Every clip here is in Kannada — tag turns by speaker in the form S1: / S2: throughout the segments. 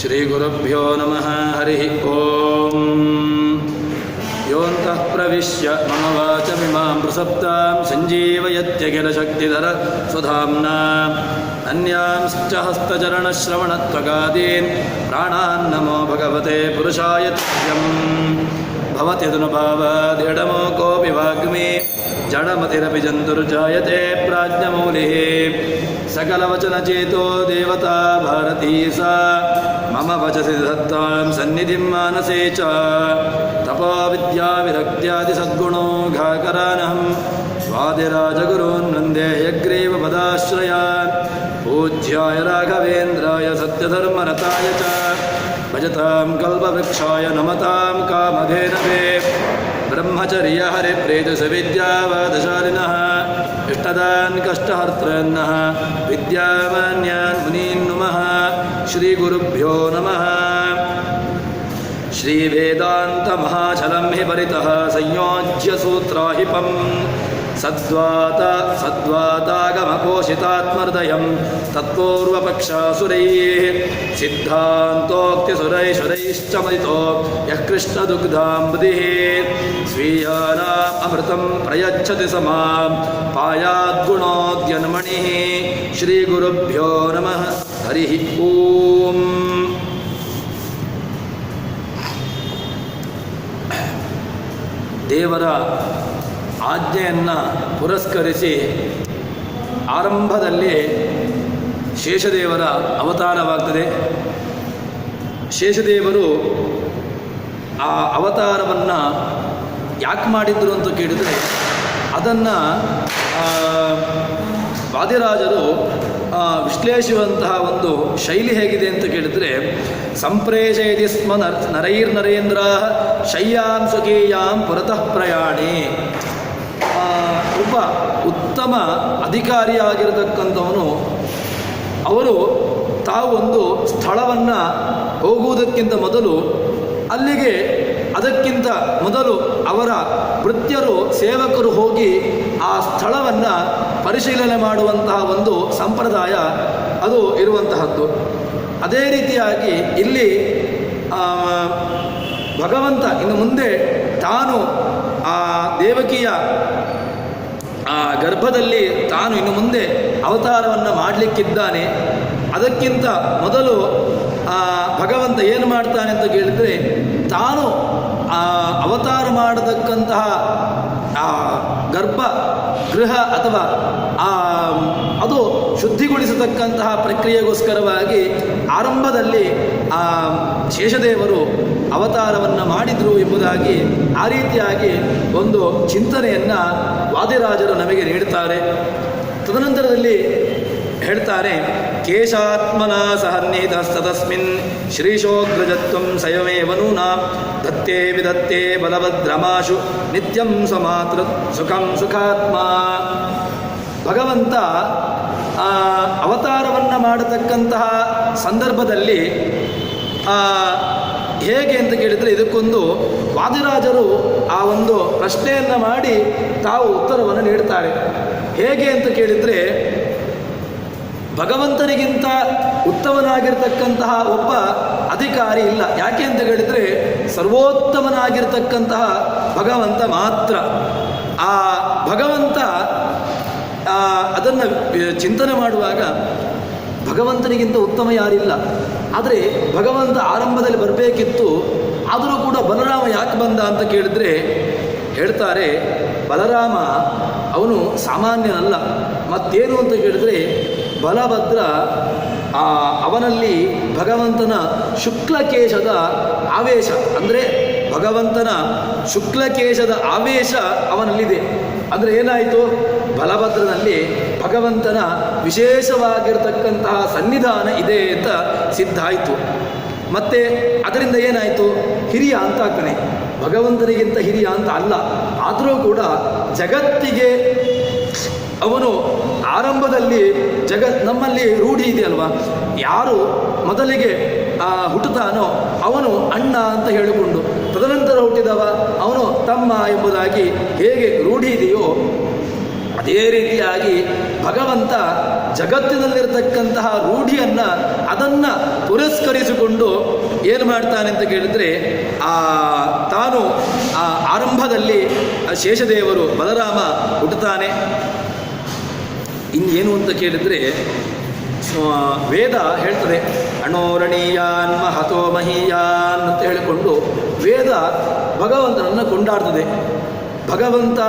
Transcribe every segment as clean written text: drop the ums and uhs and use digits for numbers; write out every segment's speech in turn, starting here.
S1: ಶ್ರೀಗುರುಭ್ಯೋ ನಮಃ. ಹರಿ ಓಂ. ಯೋऽन्तಃ ಪ್ರವಿಶ್ಯ ಮಮ ವಾಚಮಿಮಾಂ ಪ್ರಸಪ್ತಾಂ ಸಂಜೀವಯತ್ಯಖಿಲ ಶಕ್ತಿಧರ ಸ್ವಧಾಮ್ನಾ ಅನ್ಯಾಂಶ್ಚ ಹಸ್ತಚರಣಶ್ರವಣತ್ವಗಾದೀನ್ ಪ್ರಾಣಾನ್ ನಮೋ ಭಗವತೆ ಪುರುಷಾಯ ತುಭ್ಯಂ. ಭವತ್ಯದುನುಭಾವಾದಿಡಮೋ ಕೋಪಿ ವಾಗ್ಮಿ ಜಡಮತಿರಪಿ ಜಂತುರ್ಜಾಯತೆ ಪ್ರಾಜ್ಞಮೌಲಿಃ. ಸಕಲವಚನಚೇತೋ ದೇವತಾ ಭಾರತೀ ಸಾ ಮಮ ವಚಸಿ ದತ್ತಾಂ ಸನ್ನಿಧಿಂ ಮಾನಸೇ ಚ. ತಪೋ ವಿದ್ಯಾ ವಿರಕ್ತ್ಯಾದಿ ಸದ್ಗುಣೋ ಘಾಕರಾನಹಂ ಸ್ವಾದಿರಾಜಗುರೂನ್ ವಂದೇ ಹಯಗ್ರೀವ ಪದಾಶ್ರಯಾನ್. ಪೂಜ್ಯಾಯ ರಾಘವೇಂದ್ರಾಯ ಸತ್ಯಧರ್ಮರತಾಯ ಚ ಭಜತಾಂ ಕಲ್ಪವೃಕ್ಷಾಯ ನಮತಾಂ ಕಾಮಧೇನವೇ. ಬ್ರಹ್ಮಚರ್ಯ ಹರಿಪ್ರೇತಸ ವಿದ್ಯಾವಾದಶಾಲಿನಃ ಇಷ್ಟದಾನ್ ಕಷ್ಟಹರ್ತೃನ್ನಃ ವಿದ್ಯಾಮಾನ್ಯಾನ್ ಮುನೀನ್ ನುಮಃ. ಶ್ರೀಗುರುಭ್ಯೋ ನಮಃ. ಶ್ರೀವೇದಾಂತಮಹಾಚಲಂ ಹಿ ಪರಿತಃ ಸಂಯೋಜ್ಯ ಸೂತ್ರಾಹಿಪಂ ಸದ್ವಾತಾಗಮಕೋಶಿತಾತ್ಮಹೃದಯಂ ತತ್ಪೂರ್ವಪಕ್ಷಾಸುರೈಃ ಸಿದ್ಧಾಂತೋಕ್ತಿಸುರೈಶ್ವರೈಶ್ಚ ಮದಿತೋ ಯಃ ಕೃಷ್ಣದುಗ್ಧಾಂಬುಧಿಃ ಸ್ವೀಯಾನಾಂ ಅಮೃತಂ ಪ್ರಯಚ್ಛತಿ ಸಮಾಂ ಪಾಯಾದ್ಗುಣೋದ್ಯನ್ಮಣಿಃ. ಶ್ರೀಗುರುಭ್ಯೋ ನಮಃ. ಹರಿ ಓಂ. ದೇವರ ಆಜ್ಞೆಯನ್ನು ಪುರಸ್ಕರಿಸಿ ಆರಂಭದಲ್ಲಿ ಶೇಷದೇವರ ಅವತಾರವಾಗ್ತದೆ. ಶೇಷದೇವರು ಆ ಅವತಾರವನ್ನು ಯಾಕೆ ಮಾಡಿದ್ರು ಅಂತ ಕೇಳಿದರೆ ಅದನ್ನು ವಾದಿರಾಜರು ವಿಶ್ಲೇಷಿಸುವಂತಹ ಒಂದು ಶೈಲಿ ಹೇಗಿದೆ ಅಂತ ಕೇಳಿದರೆ, ಸಂಪ್ರೇಷಯತಿ ಸ್ಮ ನರೈರ್ನರೇಂದ್ರ ಶಯ್ಯಾಂ ಸ್ವಕೀಯಾಂ ಪುರತಃ ಪ್ರಯಾಣಿ. ಒಬ್ಬ ಉತ್ತಮ ಅಧಿಕಾರಿಯಾಗಿರತಕ್ಕಂಥವನು ಅವರು ತಾವು ಒಂದು ಸ್ಥಳವನ್ನು ಹೋಗುವುದಕ್ಕಿಂತ ಮೊದಲು ಅಲ್ಲಿಗೆ ಅದಕ್ಕಿಂತ ಮೊದಲು ಅವರ ಭೃತ್ಯರು ಸೇವಕರು ಹೋಗಿ ಆ ಸ್ಥಳವನ್ನು ಪರಿಶೀಲನೆ ಮಾಡುವಂತಹ ಒಂದು ಸಂಪ್ರದಾಯ ಅದು ಇರುವಂತಹದ್ದು. ಅದೇ ರೀತಿಯಾಗಿ ಇಲ್ಲಿ ಭಗವಂತ ಇನ್ನು ಮುಂದೆ ತಾನು ಆ ದೇವಕಿಯ ಆ ಗರ್ಭದಲ್ಲಿ ತಾನು ಇನ್ನು ಮುಂದೆ ಅವತಾರವನ್ನು ಮಾಡಲಿಕ್ಕಿದ್ದಾನೆ. ಅದಕ್ಕಿಂತ ಮೊದಲು ಭಗವಂತ ಏನು ಮಾಡ್ತಾನೆ ಅಂತ ಕೇಳಿದರೆ, ತಾನು ಅವತಾರ ಮಾಡತಕ್ಕಂತಹ ಆ ಗರ್ಭ ಗೃಹ ಅಥವಾ ಅದು ಶುದ್ಧಿಗೊಳಿಸತಕ್ಕಂತಹ ಪ್ರಕ್ರಿಯೆಗೋಸ್ಕರವಾಗಿ ಆರಂಭದಲ್ಲಿ ಆ ಶೇಷದೇವರು ಅವತಾರವನ್ನು ಮಾಡಿದರು ಎಂಬುದಾಗಿ ಆ ರೀತಿಯಾಗಿ ಒಂದು ಚಿಂತನೆಯನ್ನು ವಾದಿರಾಜರು ನಮಗೆ ನೀಡುತ್ತಾರೆ. ತದನಂತರದಲ್ಲಿ ಹೇಳ್ತಾರೆ, ಕೇಶಾತ್ಮನಾ ಸಹನ್ನಿಹಿತಸ್ತಸ್ಮಿನ್ ಶ್ರೀಶೋಗ್ರಜತ್ವಂ ಸ್ವಯಮೇವ ನೂನಾ ದತ್ತೇ ವಿದತ್ತೇ ಬಲಭದ್ರಮಾಶು ನಿತ್ಯಂ ಸ್ವಮಾತೃ ಸುಖಂ ಸುಖಾತ್ಮ. ಭಗವಂತ ಅವತಾರವನ್ನು ಮಾಡತಕ್ಕಂತಹ ಸಂದರ್ಭದಲ್ಲಿ ಹೇಗೆ ಅಂತ ಕೇಳಿದರೆ, ಇದಕ್ಕೊಂದು ವಾದಿರಾಜರು ಆ ಒಂದು ಪ್ರಶ್ನೆಯನ್ನು ಮಾಡಿ ತಾವು ಉತ್ತರವನ್ನು ನೀಡ್ತಾರೆ. ಹೇಗೆ ಅಂತ ಕೇಳಿದರೆ, ಭಗವಂತನಿಗಿಂತ ಉತ್ತಮನಾಗಿರ್ತಕ್ಕಂತಹ ಒಬ್ಬ ಅಧಿಕಾರಿ ಇಲ್ಲ. ಯಾಕೆ ಅಂತ ಹೇಳಿದರೆ, ಸರ್ವೋತ್ತಮನಾಗಿರ್ತಕ್ಕಂತಹ ಭಗವಂತ ಮಾತ್ರ. ಆ ಭಗವಂತ ಅದನ್ನು ಚಿಂತನೆ ಮಾಡುವಾಗ ಭಗವಂತನಿಗಿಂತ ಉತ್ತಮ ಯಾರಿಲ್ಲ. ಆದರೆ ಭಗವಂತ ಆರಂಭದಲ್ಲಿ ಬರಬೇಕಿತ್ತು. ಆದರೂ ಕೂಡ ಬಲರಾಮ ಯಾಕೆ ಬಂದ ಅಂತ ಕೇಳಿದರೆ ಹೇಳ್ತಾರೆ, ಬಲರಾಮ ಅವನು ಸಾಮಾನ್ಯನಲ್ಲ. ಮತ್ತೇನು ಅಂತ ಕೇಳಿದರೆ, ಬಲಭದ್ರ ಅವನಲ್ಲಿ ಭಗವಂತನ ಶುಕ್ಲಕೇಶದ ಆವೇಶ, ಅಂದರೆ ಭಗವಂತನ ಶುಕ್ಲಕೇಶದ ಆವೇಶ ಅವನಲ್ಲಿದೆ. ಅಂದರೆ ಏನಾಯಿತು, ಬಲಭದ್ರನಲ್ಲಿ ಭಗವಂತನ ವಿಶೇಷವಾಗಿರ್ತಕ್ಕಂತಹ ಸನ್ನಿಧಾನ ಇದೆ ಅಂತ ಸಿದ್ಧ ಆಯಿತು. ಮತ್ತು ಅದರಿಂದ ಏನಾಯಿತು, ಹಿರಿಯ ಅಂತ ಆಗ್ತಾನೆ. ಭಗವಂತನಿಗಿಂತ ಹಿರಿಯ ಅಂತ ಅಲ್ಲ, ಆದರೂ ಕೂಡ ಜಗತ್ತಿಗೆ ಅವನು ಆರಂಭದಲ್ಲಿ ನಮ್ಮಲ್ಲಿ ರೂಢಿ ಇದೆಯಲ್ವ, ಯಾರು ಮೊದಲಿಗೆ ಹುಟ್ಟುತ್ತಾನೋ ಅವನು ಅಣ್ಣ ಅಂತ ಹೇಳಿಕೊಂಡು, ತದನಂತರ ಹುಟ್ಟಿದವ ಅವನು ತಮ್ಮ ಎಂಬುದಾಗಿ ಹೇಗೆ ರೂಢಿ ಇದೆಯೋ ಅದೇ ರೀತಿಯಾಗಿ ಭಗವಂತ ಜಗತ್ತಿನಲ್ಲಿರತಕ್ಕಂತಹ ರೂಢಿಯನ್ನು ಅದನ್ನು ಪುರಸ್ಕರಿಸಿಕೊಂಡು ಏನು ಮಾಡ್ತಾನೆ ಅಂತ ಕೇಳಿದರೆ ತಾನು ಆರಂಭದಲ್ಲಿ ಶೇಷದೇವರು ಬಲರಾಮ ಹುಟ್ಟುತ್ತಾನೆ. ಇನ್ನೇನು ಅಂತ ಕೇಳಿದರೆ ವೇದ ಹೇಳ್ತದೆ ಅಣೋರಣೀಯಾನ್ ಮಹತೋ ಮಹೀಯಾನ್ ಅಂತ ಹೇಳಿಕೊಂಡು ವೇದ ಭಗವಂತನನ್ನು ಕೊಂಡಾಡ್ತದೆ. ಭಗವಂತ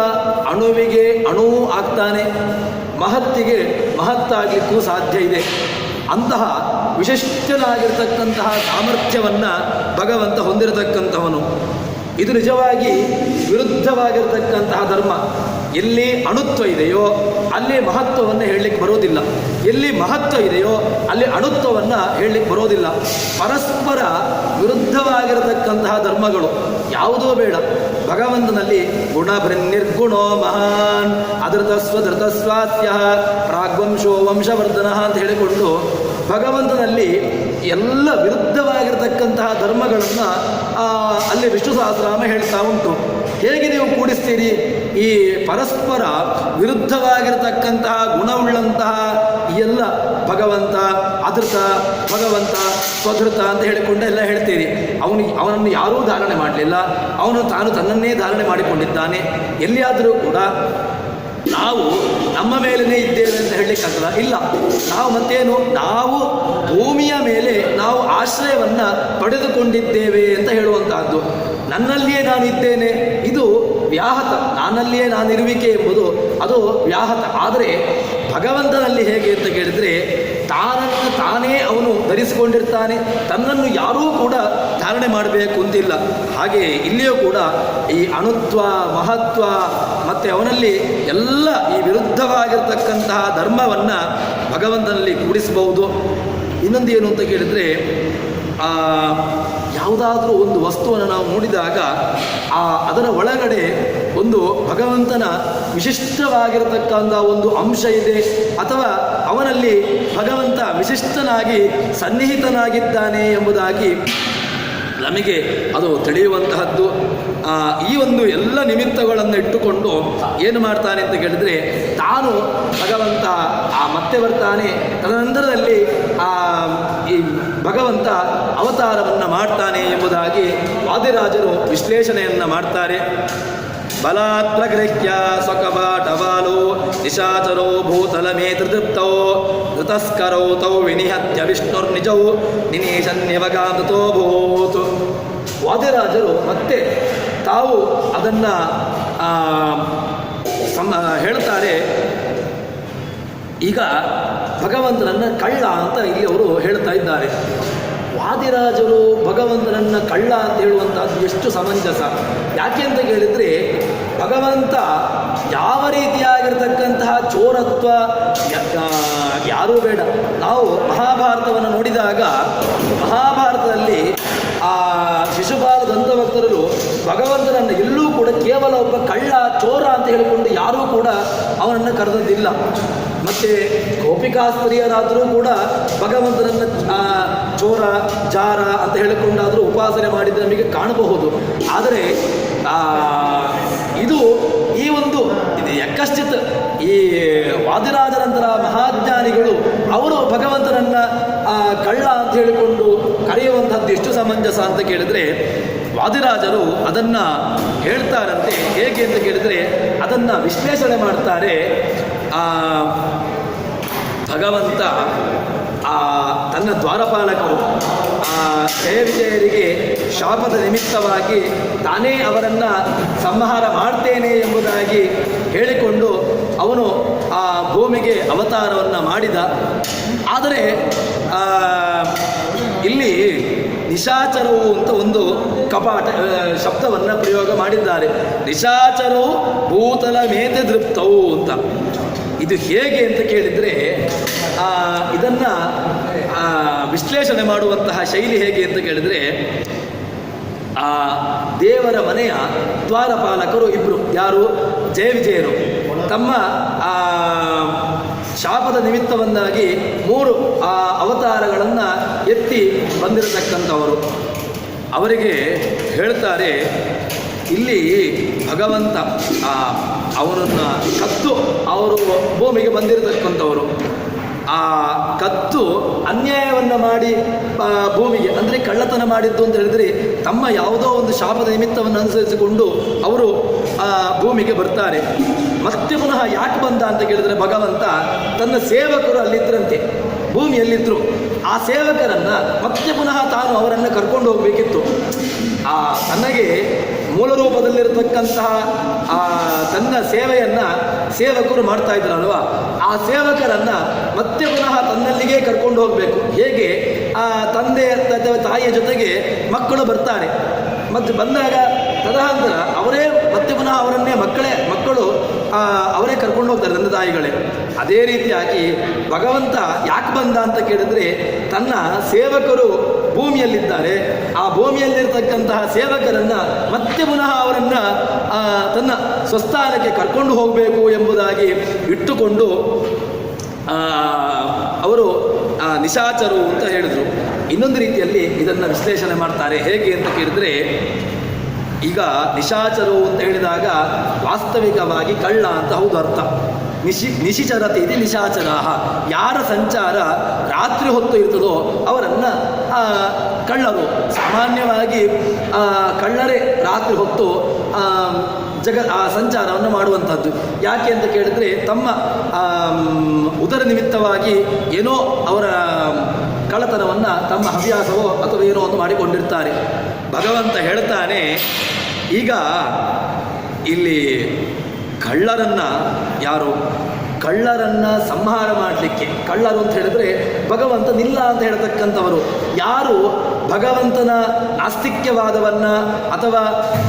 S1: ಅಣುವಿಗೆ ಅಣು ಆಗ್ತಾನೆ, ಮಹತ್ತಿಗೆ ಮಹತ್ತಾಗಲಿಕ್ಕೂ ಸಾಧ್ಯ ಇದೆ. ಅಂತಹ ವಿಶಿಷ್ಟನಾಗಿರ್ತಕ್ಕಂತಹ ಸಾಮರ್ಥ್ಯವನ್ನು ಭಗವಂತ ಹೊಂದಿರತಕ್ಕಂಥವನು. ಇದು ನಿಜವಾಗಿ ವಿರುದ್ಧವಾಗಿರತಕ್ಕಂತಹ ಧರ್ಮ. ಎಲ್ಲಿ ಅಣುತ್ವ ಇದೆಯೋ ಅಲ್ಲಿ ಮಹತ್ವವನ್ನು ಹೇಳಲಿಕ್ಕೆ ಬರೋದಿಲ್ಲ, ಎಲ್ಲಿ ಮಹತ್ವ ಇದೆಯೋ ಅಲ್ಲಿ ಅಣುತ್ವವನ್ನು ಹೇಳಲಿಕ್ಕೆ ಬರೋದಿಲ್ಲ. ಪರಸ್ಪರ ವಿರುದ್ಧವಾಗಿರತಕ್ಕಂತಹ ಧರ್ಮಗಳು ಯಾವುದೋ ಬೇಡ. ಭಗವಂತನಲ್ಲಿ ಗುಣಭೃನ್ನಿರ್ಗುಣೋ ಮಹಾನ್ ಅದೃತಸ್ವಧೃತಸ್ವಾಸ್ಯ ಪ್ರಾಗ್ವಂಶೋ ವಂಶವರ್ಧನ ಅಂತ ಹೇಳಿಕೊಂಡು ಭಗವಂತನಲ್ಲಿ ಎಲ್ಲ ವಿರುದ್ಧವಾಗಿರತಕ್ಕಂತಹ ಧರ್ಮಗಳನ್ನು ಅಲ್ಲಿ ವಿಷ್ಣು ಸಹಸ್ರನಾಮ ಹೇಳ್ತಾ ಉಂಟು. ಹೇಗೆ ನೀವು ಕೂಡಿಸ್ತೀರಿ? ಈ ಪರಸ್ಪರ ವಿರುದ್ಧವಾಗಿರತಕ್ಕಂತಹ ಗುಣವುಳ್ಳಂತಹ ಎಲ್ಲ ಭಗವಂತ ಅದೃತ, ಭಗವಂತ ಸ್ವಧೃತ ಅಂತ ಹೇಳಿಕೊಂಡು ಎಲ್ಲ ಹೇಳ್ತೀರಿ. ಅವನನ್ನು ಯಾರೂ ಧಾರಣೆ ಮಾಡಲಿಲ್ಲ, ಅವನು ತಾನು ತನ್ನನ್ನೇ ಧಾರಣೆ ಮಾಡಿಕೊಂಡಿದ್ದಾನೆ. ಎಲ್ಲಿಯಾದರೂ ಕೂಡ ನಾವು ನಮ್ಮ ಮೇಲೇ ಇದ್ದೇವೆ ಅಂತ ಹೇಳಲಿಕ್ಕಾಗಲ್ಲ. ಇಲ್ಲ, ನಾವು ಮತ್ತೇನು, ನಾವು ಭೂಮಿಯ ಮೇಲೆ ನಾವು ಆಶ್ರಯವನ್ನು ಪಡೆದುಕೊಂಡಿದ್ದೇವೆ ಅಂತ ಹೇಳುವಂತಹದ್ದು. ನನ್ನಲ್ಲಿಯೇ ನಾನು ಇದ್ದೇನೆ, ಇದು ವ್ಯಾಹತ. ನನ್ನಲ್ಲಿಯೇ ನಾನಿರುವಿಕೆ ಎಂಬುದು ಅದು ವ್ಯಾಹತ. ಆದರೆ ಭಗವಂತನಲ್ಲಿ ಹೇಗೆ ಅಂತ ಕೇಳಿದರೆ ತಾನನ್ನು ತಾನೇ ಅವನು ಧರಿಸಿಕೊಂಡಿರ್ತಾನೆ, ತನ್ನನ್ನು ಯಾರೂ ಕೂಡ ಧಾರಣೆ ಮಾಡಬೇಕು ಅಂತಿಲ್ಲ. ಹಾಗೆ ಇಲ್ಲಿಯೂ ಕೂಡ ಈ ಅಣುತ್ವ, ಮಹತ್ವ ಮತ್ತು ಅವನಲ್ಲಿ ಎಲ್ಲ ಈ ವಿರುದ್ಧವಾಗಿರ್ತಕ್ಕಂತಹ ಧರ್ಮವನ್ನು ಭಗವಂತನಲ್ಲಿ ಕೂಡಿಸಬಹುದು. ಇನ್ನೊಂದು ಏನು ಅಂತ ಕೇಳಿದರೆ ಯಾವುದಾದ್ರೂ ಒಂದು ವಸ್ತುವನ್ನು ನಾವು ನೋಡಿದಾಗ ಅದರ ಒಳಗಡೆ ಒಂದು ಭಗವಂತನ ವಿಶಿಷ್ಟವಾಗಿರತಕ್ಕಂಥ ಒಂದು ಅಂಶ ಇದೆ, ಅಥವಾ ಅವನಲ್ಲಿ ಭಗವಂತ ವಿಶಿಷ್ಟನಾಗಿ ಸನ್ನಿಹಿತನಾಗಿದ್ದಾನೆ ಎಂಬುದಾಗಿ ನಮಗೆ ಅದು ತಿಳಿಯುವಂತಹದ್ದು. ಈ ಒಂದು ಎಲ್ಲ ನಿಮಿತ್ತಗಳನ್ನು ಇಟ್ಟುಕೊಂಡು ಏನು ಮಾಡ್ತಾನೆ ಅಂತ ಕೇಳಿದರೆ ತಾನು ಭಗವಂತ ಮತ್ತೆ ಬರ್ತಾನೆ, ತದನಂತರದಲ್ಲಿ ಈ ಭಗವಂತ ಅವತಾರವನ್ನು ಮಾಡ್ತಾನೆ ಎಂಬುದಾಗಿ ವಾದಿರಾಜರು ವಿಶ್ಲೇಷಣೆಯನ್ನು ಮಾಡ್ತಾರೆ. ಬಲಾತ್ ಪ್ರಗೃಹ್ಯ ಸ್ವಕಪಾಟವಾಲೋ ನಿಶಾಚರೋ ಭೂತಲಮೇ ತ್ರಿದೃಪ್ತೋ ಧೃತಸ್ಕರೌ ತೌ ವಿನಿಹತ್ಯ ವಿಷ್ಣುರ್ನಿಜೌ ನಿನೇಶನ್ಯವಗಾಂತೋ ಭೂತ್. ವಾದಿರಾಜರು ಮತ್ತೆ ತಾವು ಅದನ್ನು ಹೇಳ್ತಾರೆ. ಈಗ ಭಗವಂತನನ್ನು ಕಳ್ಳ ಅಂತ ಇಲ್ಲಿ ಅವರು ಹೇಳ್ತಾ ಇದ್ದಾರೆ. ವಾದಿರಾಜರು ಭಗವಂತನನ್ನು ಕಳ್ಳ ಅಂತ ಹೇಳುವಂಥದ್ದು ಎಷ್ಟು ಸಮಂಜಸ. ಯಾಕೆ ಅಂತ ಕೇಳಿದರೆ ಭಗವಂತ ಯಾವ ರೀತಿಯಾಗಿರ್ತಕ್ಕಂತಹ ಚೋರತ್ವ ಯಾರೂ ಬೇಡ. ನಾವು ಮಹಾಭಾರತವನ್ನು ನೋಡಿದಾಗ ಮಹಾಭಾರತದಲ್ಲಿ ಶಿಶುಪಾಲ ದಂತಭಕ್ತರು ಭಗವಂತನನ್ನು ಎಲ್ಲೂ ಕೂಡ ಕೇವಲ ಒಬ್ಬ ಕಳ್ಳ, ಚೋರ ಅಂತ ಹೇಳಿಕೊಂಡು ಯಾರೂ ಕೂಡ ಅವನನ್ನು ಕರೆದದ್ದಿಲ್ಲ. ಮತ್ತು ಗೋಪಿಕಾಸ್ತ್ರೀಯರಾದರೂ ಕೂಡ ಭಗವಂತನನ್ನು ಚೋರ, ಜಾರ ಅಂತ ಹೇಳಿಕೊಂಡಾದರೂ ಉಪಾಸನೆ ಮಾಡಿದ ನಮಗೆ ಕಾಣಬಹುದು. ಆದರೆ ಇದು ಯಕ್ಕಶ್ಚಿತ್ ಈ ವಾದಿರಾಜರಂತರ ಮಹಾಜ್ಞಾನಿಗಳು ಅವರು ಭಗವಂತನನ್ನು ಕಳ್ಳ ಅಂತ ಹೇಳಿಕೊಂಡು ಕರೆಯುವಂಥದ್ದು ಎಷ್ಟು ಸಮಂಜಸ ಅಂತ ಕೇಳಿದರೆ ವಾದಿರಾಜರು ಅದನ್ನು ಹೇಳ್ತಾರಂತೆ. ಹೇಗೆ ಅಂತ ಕೇಳಿದರೆ ಅದನ್ನು ವಿಶ್ಲೇಷಣೆ ಮಾಡ್ತಾರೆ. ಭಗವಂತ ತನ್ನ ದ್ವಾರಪಾಲಕರು ಜಯ ವಿಜಯರಿಗೆ ಶಾಪದ ನಿಮಿತ್ತವಾಗಿ ತಾನೇ ಅವರನ್ನು ಸಂಹಾರ ಮಾಡ್ತೇನೆ ಎಂಬುದಾಗಿ ಹೇಳಿಕೊಂಡು ಅವನು ಆ ಭೂಮಿಗೆ ಅವತಾರವನ್ನು ಮಾಡಿದ. ಆದರೆ ಇಲ್ಲಿ ನಿಶಾಚರವು ಅಂತ ಒಂದು ಕಪಾಟ ಶಬ್ದವನ್ನು ಪ್ರಯೋಗ ಮಾಡಿದ್ದಾರೆ. ನಿಶಾಚರವು ಭೂತಲ ಮೇತೆ ದೃಪ್ತವು ಅಂತ. ಇದು ಹೇಗೆ ಅಂತ ಕೇಳಿದರೆ ಇದನ್ನು ವಿಶ್ಲೇಷಣೆ ಮಾಡುವಂತಹ ಶೈಲಿ ಹೇಗೆ ಅಂತ ಕೇಳಿದರೆ ದೇವರ ಮನೆಯ ದ್ವಾರಪಾಲಕರು ಇಬ್ಬರು, ಯಾರು? ಜಯ ವಿಜಯರು. ತಮ್ಮ ಶಾಪದ ನಿಮಿತ್ತವನ್ನಾಗಿ 3 ಅವತಾರಗಳನ್ನು ಎತ್ತಿ ಬಂದಿರತಕ್ಕಂಥವರು. ಅವರಿಗೆ ಹೇಳ್ತಾರೆ, ಇಲ್ಲಿ ಭಗವಂತ ಅವನನ್ನು ಕತ್ತು ಅವರು ಭೂಮಿಗೆ ಬಂದಿರತಕ್ಕಂಥವರು. ಆ ಕತ್ತು ಅನ್ಯಾಯವನ್ನು ಮಾಡಿ ಭೂಮಿಗೆ ಅಂದರೆ ಕಳ್ಳತನ ಮಾಡಿದ್ದು ಅಂತ ಹೇಳಿದರೆ ತಮ್ಮ ಯಾವುದೋ ಒಂದು ಶಾಪದ ನಿಮಿತ್ತವನ್ನು ಅನುಸರಿಸಿಕೊಂಡು ಅವರು ಆ ಭೂಮಿಗೆ ಬರ್ತಾರೆ. ಮತ್ತೆ ಪುನಃ ಯಾಕೆ ಬಂದ ಅಂತ ಕೇಳಿದರೆ ಭಗವಂತ ತನ್ನ ಸೇವಕರು ಅಲ್ಲಿದ್ದರಂತೆ, ಭೂಮಿಯಲ್ಲಿದ್ದರು. ಆ ಸೇವಕರನ್ನು ಮತ್ತೆ ಪುನಃ ತಾನು ಅವರನ್ನು ಕರ್ಕೊಂಡು ಹೋಗಬೇಕಿತ್ತು. ತನಗೆ ಮೂಲ ರೂಪದಲ್ಲಿರತಕ್ಕಂತಹ ತನ್ನ ಸೇವೆಯನ್ನು ಸೇವಕರು ಮಾಡ್ತಾ ಇದ್ರಲ್ವ, ಆ ಸೇವಕರನ್ನು ಮತ್ತೆ ಪುನಃ ತನ್ನಲ್ಲಿಗೆ ಕರ್ಕೊಂಡು ಹೋಗಬೇಕು. ಹೇಗೆ ತಂದೆ ಅಥವಾ ತಾಯಿಯ ಜೊತೆಗೆ ಮಕ್ಕಳು ಬರ್ತಾರೆ, ಮತ್ತು ಬಂದಾಗ ತದನಂತರ ಅವರೇ ಮತ್ತೆ ಪುನಃ ಅವರನ್ನೇ ಮಕ್ಕಳು ಅವರೇ ಕರ್ಕೊಂಡು ಹೋಗ್ತಾರೆ, ತಂದೆ ತಾಯಿಗಳೇ. ಅದೇ ರೀತಿಯಾಗಿ ಭಗವಂತ ಯಾಕೆ ಬಂದ ಅಂತ ಕೇಳಿದರೆ ತನ್ನ ಸೇವಕರು ಭೂಮಿಯಲ್ಲಿದ್ದಾರೆ, ಆ ಭೂಮಿಯಲ್ಲಿರ್ತಕ್ಕಂತಹ ಸೇವಕರನ್ನು ಮತ್ತೆ ಪುನಃ ಅವರನ್ನು ತನ್ನ ಸ್ವಸ್ಥಾನಕ್ಕೆ ಕರ್ಕೊಂಡು ಹೋಗಬೇಕು ಎಂಬುದಾಗಿ ಇಟ್ಟುಕೊಂಡು ಅವರು ನಿಶಾಚರು ಅಂತ ಹೇಳಿದರು. ಇನ್ನೊಂದು ರೀತಿಯಲ್ಲಿ ಇದನ್ನು ವಿಶ್ಲೇಷಣೆ ಮಾಡ್ತಾರೆ. ಹೇಗೆ ಅಂತ ಕೇಳಿದರೆ, ಈಗ ನಿಶಾಚರು ಅಂತ ಹೇಳಿದಾಗ ವಾಸ್ತವಿಕವಾಗಿ ಕಳ್ಳ ಅಂತ ಹೌದು ಅರ್ಥ. ನಿಶಿಚರತೆ ಇದೆ ನಿಶಾಚರ, ಯಾರ ಸಂಚಾರ ರಾತ್ರಿ ಹೊತ್ತು ಇರ್ತದೋ ಅವರನ್ನು ಕಳ್ಳರು. ಸಾಮಾನ್ಯವಾಗಿ ಕಳ್ಳರೇ ರಾತ್ರಿ ಹೊತ್ತು ಸಂಚಾರವನ್ನು ಮಾಡುವಂಥದ್ದು. ಯಾಕೆ ಅಂತ ಕೇಳಿದರೆ ತಮ್ಮ ಉದರ ನಿಮಿತ್ತವಾಗಿ ಏನೋ ಅವರ ಕಳ್ಳತನವನ್ನು ತಮ್ಮ ಹವ್ಯಾಸವೋ ಅಥವಾ ಏನೋ ಒಂದು ಮಾಡಿಕೊಂಡಿರ್ತಾರೆ. ಭಗವಂತ ಹೇಳ್ತಾನೆ, ಈಗ ಇಲ್ಲಿ ಕಳ್ಳರನ್ನು ಸಂಹಾರ ಮಾಡಲಿಕ್ಕೆ, ಕಳ್ಳರು ಅಂತ ಹೇಳಿದ್ರೆ ಭಗವಂತನಿಲ್ಲ ಅಂತ ಹೇಳ್ತಕ್ಕಂಥವರು. ಯಾರು ಭಗವಂತನ ನಾಸ್ತಿಕ್ಯವಾದವನ್ನು ಅಥವಾ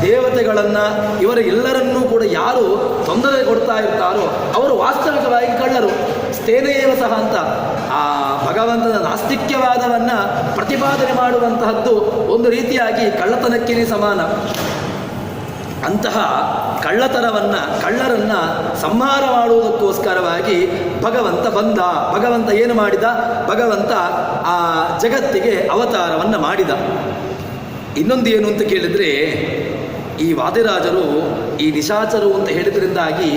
S1: ದೇವತೆಗಳನ್ನು ಇವರ ಎಲ್ಲರನ್ನೂ ಕೂಡ ಯಾರು ತೊಂದರೆ ಕೊಡ್ತಾ ಇರ್ತಾರೋ ಅವರು ವಾಸ್ತವಿಕವಾಗಿ ಕಳ್ಳರು. ಸ್ಥೇನೇವ ಸಹ ಅಂತ ಆ ಭಗವಂತನ ನಾಸ್ತಿಕ್ಯವಾದವನ್ನು ಪ್ರತಿಪಾದನೆ ಮಾಡುವಂತಹದ್ದು ಒಂದು ರೀತಿಯಾಗಿ ಕಳ್ಳತನಕ್ಕೇ ಸಮಾನ. ಅಂತಹ ಕಳ್ಳರನ್ನು ಸಂಹಾರ ಮಾಡುವುದಕ್ಕೋಸ್ಕರವಾಗಿ ಭಗವಂತ ಬಂದ. ಭಗವಂತ ಏನು ಮಾಡಿದ? ಭಗವಂತ ಆ ಜಗತ್ತಿಗೆ ಅವತಾರವನ್ನು ಮಾಡಿದ. ಇನ್ನೊಂದು ಏನು ಅಂತ ಕೇಳಿದರೆ, ಈ ವಾದಿರಾಜರು ಈ ನಿಶಾಚರು ಅಂತ ಹೇಳಿದ್ರಿಂದಾಗಿ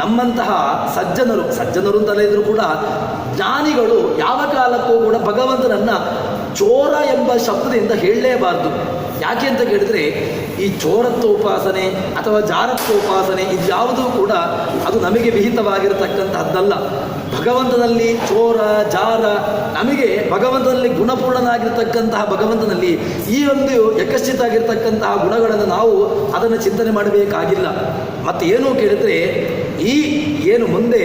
S1: ನಮ್ಮಂತಹ ಸಜ್ಜನರು ಅಂತಲೇ ಇದ್ರೂ ಕೂಡ ಜ್ಞಾನಿಗಳು ಯಾವ ಕಾಲಕ್ಕೂ ಕೂಡ ಭಗವಂತನನ್ನು ಚೋರ ಎಂಬ ಶಬ್ದದಿಂದ ಹೇಳಲೇಬಾರ್ದು. ಯಾಕೆ ಅಂತ ಕೇಳಿದರೆ, ಈ ಚೋರತ್ವೋಪಾಸನೆ ಅಥವಾ ಜಾರತ್ವೋಪಾಸನೆ ಇದ್ಯಾವುದೂ ಕೂಡ ಅದು ನಮಗೆ ವಿಹಿತವಾಗಿರತಕ್ಕಂಥದ್ದಲ್ಲ. ಭಗವಂತನಲ್ಲಿ ಚೋರ ಜಾರ, ನಮಗೆ ಭಗವಂತನಲ್ಲಿ ಗುಣಪೂರ್ಣನಾಗಿರ್ತಕ್ಕಂತಹ ಭಗವಂತನಲ್ಲಿ ಈ ಒಂದು ಯಕಶ್ಚಿತ ಆಗಿರ್ತಕ್ಕಂತಹ ಗುಣಗಳನ್ನು ನಾವು ಅದನ್ನು ಚಿಂತನೆ ಮಾಡಬೇಕಾಗಿಲ್ಲ. ಮತ್ತು ಏನು ಕೇಳಿದರೆ, ಈ ಏನು ಮುಂದೆ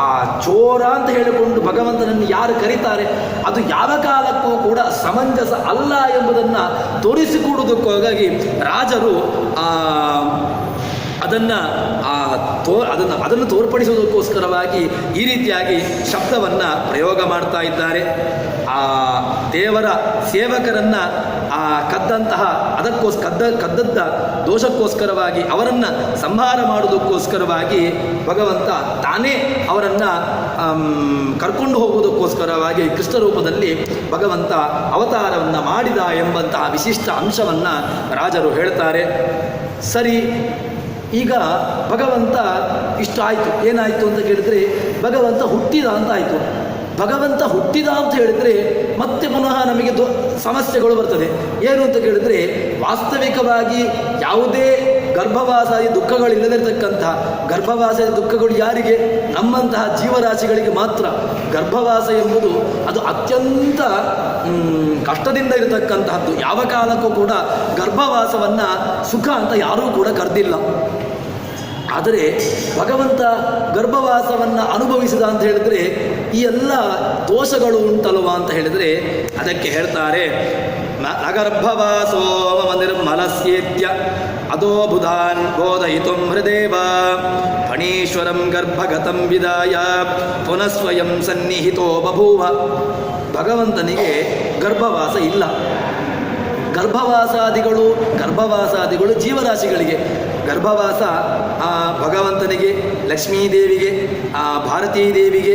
S1: ಆ ಚೋರ ಅಂತ ಹೇಳಿಕೊಂಡು ಭಗವಂತನನ್ನು ಯಾರು ಕರೀತಾರೆ ಅದು ಯಾವ ಕಾಲಕ್ಕೂ ಕೂಡ ಸಮಂಜಸ ಅಲ್ಲ ಎಂಬುದನ್ನು ತೋರಿಸಿಕೊಡುವುದಕ್ಕಾಗಿ ರಾಜರು ಅದನ್ನು ತೋರ್ಪಡಿಸುವುದಕ್ಕೋಸ್ಕರವಾಗಿ ಈ ರೀತಿಯಾಗಿ ಶಬ್ದವನ್ನು ಪ್ರಯೋಗ ಮಾಡ್ತಾ ಇದ್ದಾರೆ. ಆ ದೇವರ ಸೇವಕರನ್ನು ಕದ್ದದ್ದ ದೋಷಕ್ಕೋಸ್ಕರವಾಗಿ ಅವರನ್ನು ಸಂಹಾರ ಮಾಡುವುದಕ್ಕೋಸ್ಕರವಾಗಿ ಭಗವಂತ ತಾನೇ ಅವರನ್ನು ಕರ್ಕೊಂಡು ಹೋಗುವುದಕ್ಕೋಸ್ಕರವಾಗಿ ಕೃಷ್ಣ ರೂಪದಲ್ಲಿ ಭಗವಂತ ಅವತಾರವನ್ನು ಮಾಡಿದ ಎಂಬಂತಹ ವಿಶಿಷ್ಟ ಅಂಶವನ್ನು ರಾಜರು ಹೇಳ್ತಾರೆ. ಸರಿ, ಈಗ ಭಗವಂತ ಇಷ್ಟು ಆಯಿತು. ಏನಾಯಿತು ಅಂತ ಕೇಳಿದರೆ, ಭಗವಂತ ಹುಟ್ಟಿದ ಅಂತ ಆಯಿತು. ಭಗವಂತ ಹುಟ್ಟಿದ ಅಂತ ಹೇಳಿದರೆ ಮತ್ತೆ ಪುನಃ ನಮಗೆ ಸಮಸ್ಯೆಗಳು ಬರ್ತದೆ. ಏನು ಅಂತ ಕೇಳಿದರೆ, ವಾಸ್ತವಿಕವಾಗಿ ಯಾವುದೇ ಗರ್ಭವಾಸಾದಿ ದುಃಖಗಳಿಲ್ಲದಿರತಕ್ಕಂತಹ, ಗರ್ಭವಾಸಾದಿ ದುಃಖಗಳು ಯಾರಿಗೆ? ನಮ್ಮಂತಹ ಜೀವರಾಶಿಗಳಿಗೆ ಮಾತ್ರ. ಗರ್ಭವಾಸ ಎಂಬುದು ಅದು ಅತ್ಯಂತ ಕಷ್ಟದಿಂದ ಇರತಕ್ಕಂತಹದ್ದು. ಯಾವ ಕಾಲಕ್ಕೂ ಕೂಡ ಗರ್ಭವಾಸವನ್ನು ಸುಖ ಅಂತ ಯಾರೂ ಕೂಡ ಕರೆದಿಲ್ಲ. ಆದರೆ ಭಗವಂತ ಗರ್ಭವಾಸವನ್ನು ಅನುಭವಿಸಿದ ಅಂತ ಹೇಳಿದರೆ ಈ ಎಲ್ಲ ದೋಷಗಳು ಉಂಟಲ್ವ ಅಂತ ಹೇಳಿದರೆ ಅದಕ್ಕೆ ಹೇಳ್ತಾರೆ, ನಗರ್ಭವಾಸೋ ನಿರ್ಮಲಸ್ಯೇತ್ಯ ಅದೋ ಬುಧಾನ್ ಬೋಧಯಿತುಂ ಹೃದೇವ ಫಣೀಶ್ವರಂ ಗರ್ಭಗತಂ ವಿದಾಯ ಪುನಃಸ್ವಯಂ ಸನ್ನಿಹಿತೋ ಬಭೂವ. ಭಗವಂತನಿಗೆ ಗರ್ಭವಾಸ ಇಲ್ಲ. ಗರ್ಭವಾಸಾದಿಗಳು ಜೀವರಾಶಿಗಳಿಗೆ. ಗರ್ಭವಾಸ ಭಗವಂತನಿಗೆ, ಲಕ್ಷ್ಮೀದೇವಿಗೆ, ಭಾರತೀ ದೇವಿಗೆ,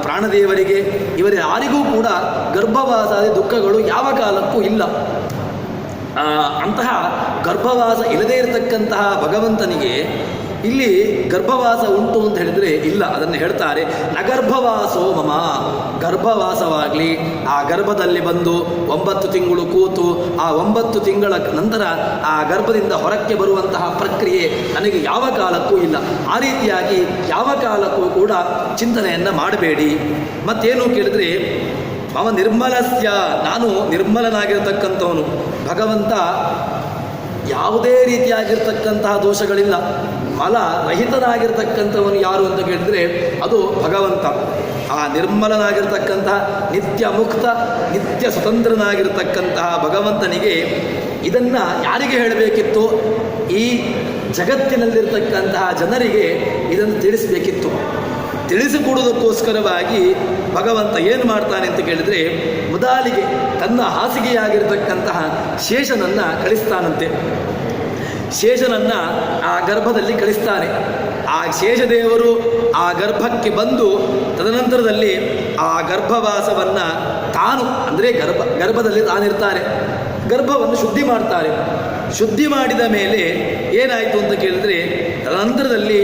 S1: ಪ್ರಾಣದೇವರಿಗೆ, ಇವರ ಯಾರಿಗೂ ಕೂಡ ಗರ್ಭವಾಸಾದಿ ದುಃಖಗಳು ಯಾವ ಕಾಲಕ್ಕೂ ಇಲ್ಲ. ಅಂತಹ ಗರ್ಭವಾಸ ಇಲ್ಲದೇ ಇರತಕ್ಕಂತಹ ಭಗವಂತನಿಗೆ ಇಲ್ಲಿ ಗರ್ಭವಾಸ ಉಂಟು ಅಂತ ಹೇಳಿದರೆ ಇಲ್ಲ, ಅದನ್ನು ಹೇಳ್ತಾರೆ ನಗರ್ಭವಾಸೋ ಮಮ. ಗರ್ಭವಾಸವಾಗಲಿ, ಆ ಗರ್ಭದಲ್ಲಿ ಬಂದು 9 ತಿಂಗಳು ಕೂತು ಆ 9 ತಿಂಗಳ ನಂತರ ಆ ಗರ್ಭದಿಂದ ಹೊರಕ್ಕೆ ಬರುವಂತಹ ಪ್ರಕ್ರಿಯೆ ನನಗೆ ಯಾವ ಕಾಲಕ್ಕೂ ಇಲ್ಲ. ಆ ರೀತಿಯಾಗಿ ಯಾವ ಕಾಲಕ್ಕೂ ಕೂಡ ಚಿಂತನೆಯನ್ನು ಮಾಡಬೇಡಿ. ಮತ್ತೇನು ಕೇಳಿದ್ರೆ ಮಮ ನಿರ್ಮಲಸ್ಯ, ನಾನು ನಿರ್ಮಲನಾಗಿರ್ತಕ್ಕಂಥವನು. ಭಗವಂತ ಯಾವುದೇ ರೀತಿಯಾಗಿರ್ತಕ್ಕಂತಹ ದೋಷಗಳಿಲ್ಲ. ಮಲ ರಹಿತನಾಗಿರ್ತಕ್ಕಂಥವನು ಯಾರು ಅಂತ ಕೇಳಿದರೆ ಅದು ಭಗವಂತ. ಆ ನಿರ್ಮಲನಾಗಿರ್ತಕ್ಕಂತಹ ನಿತ್ಯ ಮುಕ್ತ ನಿತ್ಯ ಸ್ವತಂತ್ರನಾಗಿರ್ತಕ್ಕಂತಹ ಭಗವಂತನಿಗೆ ಇದನ್ನು ಯಾರಿಗೆ ಹೇಳಬೇಕಿತ್ತು? ಈ ಜಗತ್ತಿನಲ್ಲಿರ್ತಕ್ಕಂತಹ ಜನರಿಗೆ ಇದನ್ನು ತಿಳಿಸಬೇಕಿತ್ತು. ತಿಳಿಸಿಕೊಡುವುದಕ್ಕೋಸ್ಕರವಾಗಿ ಭಗವಂತ ಏನು ಮಾಡ್ತಾನೆ ಅಂತ ಕೇಳಿದರೆ ಮೊದಲಿಗೆ ತನ್ನ ಹಾಸಿಗೆಯಾಗಿರ್ತಕ್ಕಂತಹ ಶೇಷನನ್ನು ಕಳಿಸ್ತಾನಂತೆ. ಶೇಷನನ್ನು ಆ ಗರ್ಭದಲ್ಲಿ ಕಳಿಸ್ತಾನೆ. ಆ ಶೇಷದೇವರು ಆ ಗರ್ಭಕ್ಕೆ ಬಂದು ತದನಂತರದಲ್ಲಿ ಆ ಗರ್ಭವಾಸವನ್ನು ತಾನು ಅಂದರೆ ಗರ್ಭದಲ್ಲಿ ತಾನಿರ್ತಾರೆ. ಗರ್ಭವನ್ನು ಶುದ್ಧಿ ಮಾಡ್ತಾರೆ. ಶುದ್ಧಿ ಮಾಡಿದ ಮೇಲೆ ಏನಾಯಿತು ಅಂತ ಕೇಳಿದರೆ ತದನಂತರದಲ್ಲಿ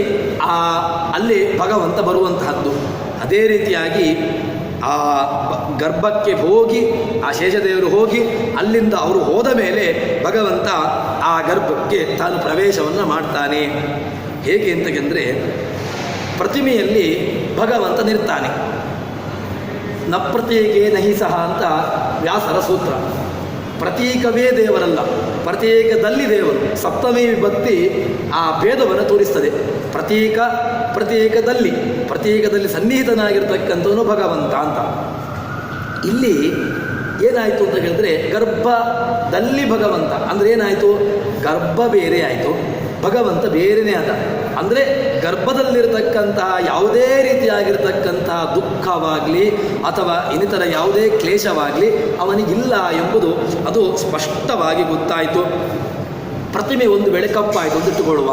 S1: ಅಲ್ಲಿ ಭಗವಂತ ಬರುವಂತಹದ್ದು. ಅದೇ ರೀತಿಯಾಗಿ ಆ ಗರ್ಭಕ್ಕೆ ಹೋಗಿ ಆ ಶೇಷದೇವರು ಹೋಗಿ ಅಲ್ಲಿಂದ ಅವರು ಹೋದ ಮೇಲೆ ಭಗವಂತ ಆ ಗರ್ಭಕ್ಕೆ ತಾನು ಪ್ರವೇಶವನ್ನು ಮಾಡ್ತಾನೆ. ಹೇಗೆ ಅಂತಂದರೆ ಪ್ರತಿಮೆಯಲ್ಲಿ ಭಗವಂತ ನಿರ್ತಾನೆ. ನ ಪ್ರತ್ಯೇಕೇ ನಹಿ ಸಹ ಅಂತ ವ್ಯಾಸರ ಸೂತ್ರ. ಪ್ರತೀಕವೇ ದೇವರಲ್ಲ, ಪ್ರತ್ಯೇಕದಲ್ಲಿ ದೇವರು. ಸಪ್ತಮಿ ವಿಭಕ್ತಿ ಆ ಭೇದವನ್ನು ತೋರಿಸ್ತದೆ. ಪ್ರತ್ಯೇಕದಲ್ಲಿ ಸನ್ನಿಹಿತನಾಗಿರ್ತಕ್ಕಂಥವನು ಭಗವಂತ ಅಂತ. ಇಲ್ಲಿ ಏನಾಯಿತು ಅಂತ ಹೇಳಿದ್ರೆ ಗರ್ಭದಲ್ಲಿ ಭಗವಂತ ಅಂದರೆ ಏನಾಯಿತು? ಗರ್ಭ ಬೇರೆ ಆಯಿತು, ಭಗವಂತ ಬೇರೆಯೇ ಆದ. ಅಂದರೆ ಗರ್ಭದಲ್ಲಿರ್ತಕ್ಕಂತಹ ಯಾವುದೇ ರೀತಿಯಾಗಿರ್ತಕ್ಕಂತಹ ದುಃಖವಾಗಲಿ ಅಥವಾ ಇನ್ನಿತರ ಯಾವುದೇ ಕ್ಲೇಶವಾಗಲಿ ಅವನಿಗಿಲ್ಲ ಎಂಬುದು ಅದು ಸ್ಪಷ್ಟವಾಗಿ ಗೊತ್ತಾಯಿತು. ಪ್ರತಿಮೆ ಒಂದು ವೇಳೆ ಕಪ್ಪಾಯಿತು ಅಂತ ಇಟ್ಟುಕೊಳ್ಳುವ.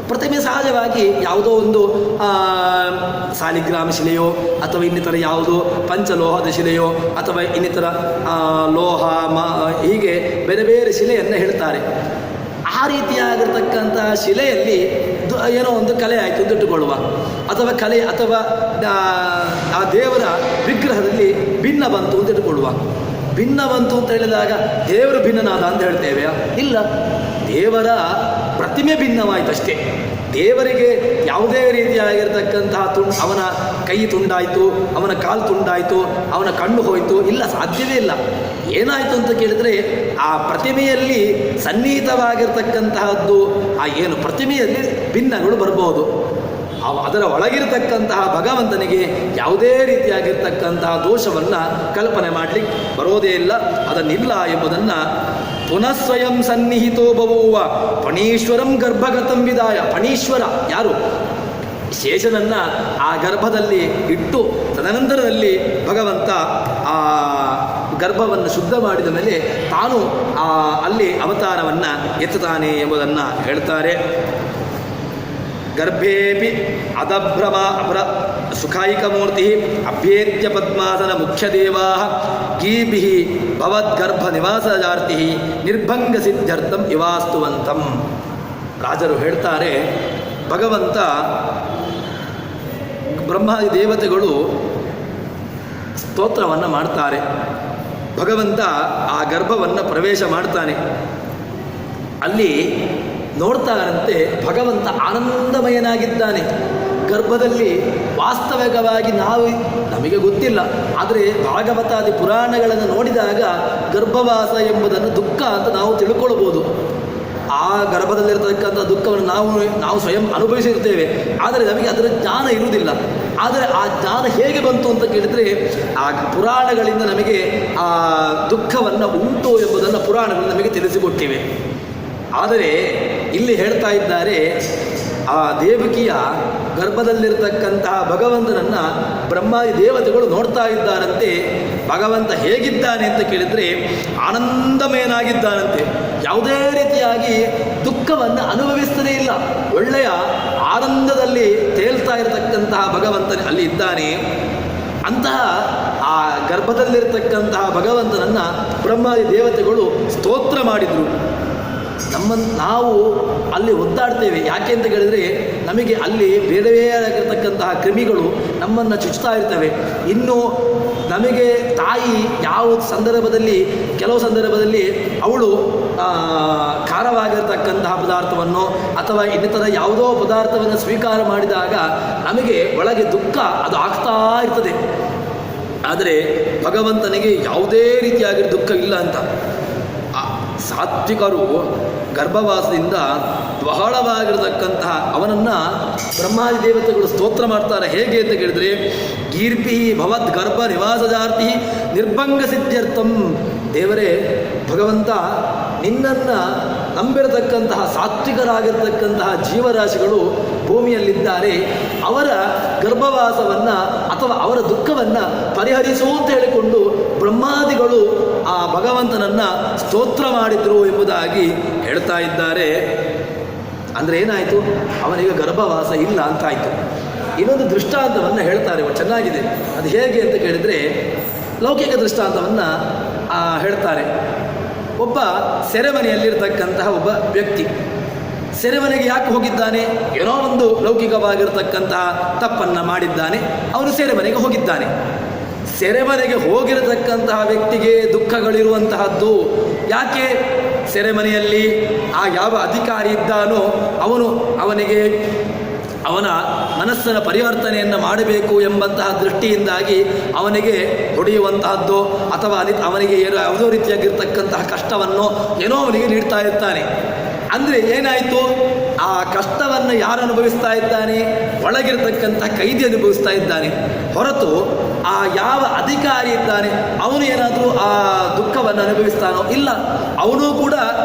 S1: ಪ್ರತಿಮೆ ಸಹಜವಾಗಿ ಯಾವುದೋ ಒಂದು ಸಾಲಿಗ್ರಾಮ ಶಿಲೆಯೋ ಅಥವಾ ಇನ್ನಿತರ ಯಾವುದೋ ಪಂಚಲೋಹದ ಶಿಲೆಯೋ ಅಥವಾ ಇನ್ನಿತರ ಲೋಹ ಹೀಗೆ ಬೇರೆ ಬೇರೆ ಶಿಲೆಯನ್ನು ಹೇಳ್ತಾರೆ. ಆ ರೀತಿಯಾಗಿರ್ತಕ್ಕಂತಹ ಶಿಲೆಯಲ್ಲಿ ಏನೋ ಒಂದು ಕಲೆ ಆಯಿತು ಅಂತ ಇಟ್ಟುಕೊಳ್ಳುವ. ಅಥವಾ ಕಲೆ ಅಥವಾ ಆ ದೇವರ ವಿಗ್ರಹದಲ್ಲಿ ಭಿನ್ನ ಬಂತು ಅಂತ ಇಟ್ಟುಕೊಳ್ಳುವ. ಭಿನ್ನ ಬಂತು ಅಂತ ಹೇಳಿದಾಗ ದೇವರು ಭಿನ್ನನಾದ ಅಂತ ಹೇಳ್ತೇವೆ? ಇಲ್ಲ, ದೇವರ ಪ್ರತಿಮೆ ಭಿನ್ನವಾಯಿತಷ್ಟೇ. ದೇವರಿಗೆ ಯಾವುದೇ ರೀತಿಯಾಗಿರ್ತಕ್ಕಂತಹ ಅವನ ಕೈ ತುಂಡಾಯಿತು, ಅವನ ಕಾಲು ತುಂಡಾಯಿತು, ಅವನ ಕಣ್ಣು ಹೋಯಿತು, ಇಲ್ಲ, ಸಾಧ್ಯವೇ ಇಲ್ಲ. ಏನಾಯಿತು ಅಂತ ಕೇಳಿದರೆ ಆ ಪ್ರತಿಮೆಯಲ್ಲಿ ಸನ್ನಿಹಿತವಾಗಿರ್ತಕ್ಕಂತಹದ್ದು ಏನು ಪ್ರತಿಮೆಯಲ್ಲಿ ಭಿನ್ನಗಳು ಬರ್ಬೋದು. ಅದರ ಒಳಗಿರತಕ್ಕಂತಹ ಭಗವಂತನಿಗೆ ಯಾವುದೇ ರೀತಿಯಾಗಿರ್ತಕ್ಕಂತಹ ದೋಷವನ್ನು ಕಲ್ಪನೆ ಮಾಡಲಿಕ್ಕೆ ಬರೋದೇ ಇಲ್ಲ, ಅದನ್ನಿಲ್ಲ ಎಂಬುದನ್ನು ಪುನಃ ಸ್ವಯಂ ಸನ್ನಿಹಿತೋ ಬಭೂವ ಫಣೀಶ್ವರಂ ಗರ್ಭಗತಂ ವಿದಾಯ. ಫಣೀಶ್ವರ ಯಾರು? ಶೇಷನನ್ನು ಆ ಗರ್ಭದಲ್ಲಿ ಇಟ್ಟು ತದನಂತರದಲ್ಲಿ ಭಗವಂತ ಆ ಗರ್ಭವನ್ನು ಶುದ್ಧ ಮಾಡಿದ ಮೇಲೆ ತಾನು ಅಲ್ಲಿ ಅವತಾರವನ್ನು ಎತ್ತುತ್ತಾನೆ ಎಂಬುದನ್ನು ಹೇಳ್ತಾರೆ. ಗರ್ಭೇಪಿ ಅದಭ್ರಮ ಅಪರ ಸುಖಾಯಿಕಮೂರ್ತಿ ಅಭ್ಯೇತ್ಯ ಪದ್ಮಾಸನ ಮುಖ್ಯದೇವಾ ಗೀಭಿ ಭವದ್ಗರ್ಭ ನಿವಾಸಜಾರ್ತಿ ನಿರ್ಭಂಗ ಸಿದ್ಧರ್ಥಂ ಇವಾಸ್ತುವಂತಂ. ರಾಜರು ಹೇಳ್ತಾರೆ, ಭಗವಂತ ಬ್ರಹ್ಮಾದಿ ದೇವತೆಗಳು ಸ್ತೋತ್ರವನ್ನು ಮಾಡ್ತಾರೆ. ಭಗವಂತ ಆ ಗರ್ಭವನ್ನು ಪ್ರವೇಶ ಮಾಡ್ತಾನೆ. ಅಲ್ಲಿ ನೋಡ್ತಾರಂತೆ ಭಗವಂತ ಆನಂದಮಯನಾಗಿದ್ದಾನೆ. ಗರ್ಭದಲ್ಲಿ ವಾಸ್ತವಿಕವಾಗಿ ನಮಗೆ ಗೊತ್ತಿಲ್ಲ, ಆದರೆ ಭಾಗವತಾದಿ ಪುರಾಣಗಳನ್ನು ನೋಡಿದಾಗ ಗರ್ಭವಾಸ ಎಂಬುದನ್ನು ದುಃಖ ಅಂತ ನಾವು ತಿಳ್ಕೊಳ್ಬೋದು. ಆ ಗರ್ಭದಲ್ಲಿರ್ತಕ್ಕಂಥ ದುಃಖವನ್ನು ನಾವು ಸ್ವಯಂ ಅನುಭವಿಸಿರ್ತೇವೆ, ಆದರೆ ನಮಗೆ ಅದರ ಜ್ಞಾನ ಇರುವುದಿಲ್ಲ. ಆದರೆ ಆ ಜ್ಞಾನ ಹೇಗೆ ಬಂತು ಅಂತ ಕೇಳಿದರೆ ಆ ಪುರಾಣಗಳಿಂದ ನಮಗೆ ಆ ದುಃಖವನ್ನು ಉಂಟು ಎಂಬುದನ್ನು ಪುರಾಣಗಳು ನಮಗೆ ತಿಳಿಸಿಕೊಟ್ಟಿವೆ. ಆದರೆ ಇಲ್ಲಿ ಹೇಳ್ತಾ ಇದ್ದಾರೆ, ಆ ದೇವಕಿಯ ಗರ್ಭದಲ್ಲಿರ್ತಕ್ಕಂತಹ ಭಗವಂತನನ್ನು ಬ್ರಹ್ಮಾದಿ ದೇವತೆಗಳು ನೋಡ್ತಾ ಇದ್ದಾರಂತೆ. ಭಗವಂತ ಹೇಗಿದ್ದಾನೆ ಅಂತ ಕೇಳಿದರೆ ಆನಂದಮಯನಾಗಿದ್ದಾನಂತೆ. ಯಾವುದೇ ರೀತಿಯಾಗಿ ದುಃಖವನ್ನು ಅನುಭವಿಸ್ತಲೇ ಇಲ್ಲ, ಒಳ್ಳೆಯ ಆನಂದದಲ್ಲಿ ತೇಲ್ತಾ ಇರತಕ್ಕಂತಹ ಭಗವಂತ ಅಲ್ಲಿ ಇದ್ದಾನೆ. ಅಂತಹ ಆ ಗರ್ಭದಲ್ಲಿರ್ತಕ್ಕಂತಹ ಭಗವಂತನನ್ನು ಬ್ರಹ್ಮಾದಿ ದೇವತೆಗಳು ಸ್ತೋತ್ರ ಮಾಡಿದರು. ನಾವು ಅಲ್ಲಿ ಒದ್ದಾಡ್ತೇವೆ. ಯಾಕೆ ಅಂತ ಕೇಳಿದರೆ ನಮಗೆ ಅಲ್ಲಿ ಬೇರೆ ಬೇರೆಯಾಗಿರ್ತಕ್ಕಂತಹ ಕ್ರಿಮಿಗಳು ನಮ್ಮನ್ನು ಚುಚ್ತಾ ಇರ್ತವೆ. ಇನ್ನು ನಮಗೆ ತಾಯಿ ಯಾವ ಸಂದರ್ಭದಲ್ಲಿ, ಕೆಲವು ಸಂದರ್ಭದಲ್ಲಿ ಅವಳು ಖಾರವಾಗಿರ್ತಕ್ಕಂತಹ ಪದಾರ್ಥವನ್ನು ಅಥವಾ ಇನ್ನಿತರ ಯಾವುದೋ ಪದಾರ್ಥವನ್ನು ಸ್ವೀಕಾರ ಮಾಡಿದಾಗ ನಮಗೆ ಒಳಗೆ ದುಃಖ ಅದು ಆಗ್ತಾ ಇರ್ತದೆ. ಆದರೆ ಭಗವಂತನಿಗೆ ಯಾವುದೇ ರೀತಿಯಾಗಿ ದುಃಖವಿಲ್ಲ ಅಂತ. ಸಾತ್ವಿಕರು ಗರ್ಭವಾಸದಿಂದ ಬಹಳವಾಗಿರತಕ್ಕಂತಹ ಅವನನ್ನು ಬ್ರಹ್ಮಾದಿ ದೇವತೆಗಳು ಸ್ತೋತ್ರ ಮಾಡ್ತಾರೆ. ಹೇಗೆ ಅಂತ ಕೇಳಿದರೆ, ಗೀರ್ಪಿ ಭವದ್ ಗರ್ಭ ನಿವಾಸಜಾರ್ತಿ ನಿರ್ಭಂಗ ಸಿದ್ಧ್ಯರ್ಥಂ. ದೇವರೇ ಭಗವಂತ, ನಿನ್ನನ್ನು ನಂಬಿರತಕ್ಕಂತಹ ಸಾತ್ವಿಕರಾಗಿರ್ತಕ್ಕಂತಹ ಜೀವರಾಶಿಗಳು ಭೂಮಿಯಲ್ಲಿದ್ದಾರೆ. ಅವರ ಗರ್ಭವಾಸವನ್ನು ಅಥವಾ ಅವರ ದುಃಖವನ್ನು ಪರಿಹರಿಸು ಅಂತ ಹೇಳಿಕೊಂಡು ಬ್ರಹ್ಮಾದಿಗಳು ಆ ಭಗವಂತನನ್ನು ಸ್ತೋತ್ರ ಮಾಡಿದ್ರು ಎಂಬುದಾಗಿ ಹೇಳ್ತಾ ಇದ್ದಾರೆ. ಅಂದರೆ ಏನಾಯಿತು, ಅವನಿಗೆ ಗರ್ಭವಾಸ ಇಲ್ಲ ಅಂತಾಯಿತು. ಇನ್ನೊಂದು ದೃಷ್ಟಾಂತವನ್ನು ಹೇಳ್ತಾರೆ, ಚೆನ್ನಾಗಿದೆ. ಅದು ಹೇಗೆ ಅಂತ ಕೇಳಿದರೆ, ಲೌಕಿಕ ದೃಷ್ಟಾಂತವನ್ನು ಹೇಳ್ತಾರೆ. ಒಬ್ಬ ಸೆರೆಮನೆಯಲ್ಲಿರ್ತಕ್ಕಂತಹ ಒಬ್ಬ ವ್ಯಕ್ತಿ ಸೆರೆಮನೆಗೆ ಯಾಕೆ ಹೋಗಿದ್ದಾನೆ? ಏನೋ ಒಂದು ಲೌಕಿಕವಾಗಿರ್ತಕ್ಕಂತಹ ತಪ್ಪನ್ನು ಮಾಡಿದ್ದಾನೆ, ಅವನು ಸೆರೆಮನೆಗೆ ಹೋಗಿದ್ದಾನೆ. ಸೆರೆಮನೆಗೆ ಹೋಗಿರತಕ್ಕಂತಹ ವ್ಯಕ್ತಿಗೆ ದುಃಖಗಳಿರುವಂತಹದ್ದು ಯಾಕೆ? ಸೆರೆಮನೆಯಲ್ಲಿ ಯಾವ ಅಧಿಕಾರಿ ಇದ್ದಾನೋ ಅವನಿಗೆ ಅವನ ಮನಸ್ಸನ್ನು ಪರಿವರ್ತನೆಯನ್ನು ಮಾಡಬೇಕು ಎಂಬಂತಹ ದೃಷ್ಟಿಯಿಂದಾಗಿ ಅವನಿಗೆ ಹೊಡೆಯುವಂತಹದ್ದು ಅಥವಾ ಅವನಿಗೆ ಯಾವುದೋ ರೀತಿಯಾಗಿರ್ತಕ್ಕಂತಹ ಕಷ್ಟವನ್ನು ಏನೋ ಅವನಿಗೆ ನೀಡ್ತಾ ಇರ್ತಾನೆ. ಅಂದರೆ ಏನಾಯಿತು, ಆ ಕಷ್ಟವನ್ನು ಯಾರು ಅನುಭವಿಸ್ತಾ ಇದ್ದಾನೆ? ಒಳಗಿರ್ತಕ್ಕಂಥ ಕೈದಿ ಅನುಭವಿಸ್ತಾ ಇದ್ದಾನೆ ಹೊರತು ಯಾವ ಅಧಿಕಾರಿ ಇದ್ದಾನೆ ಅವನು ಏನಾದರೂ ಆ ದುಃಖವನ್ನು ಅನುಭವಿಸ್ತಾನೋ? ಇಲ್ಲ. ಅವನು ಕೂಡ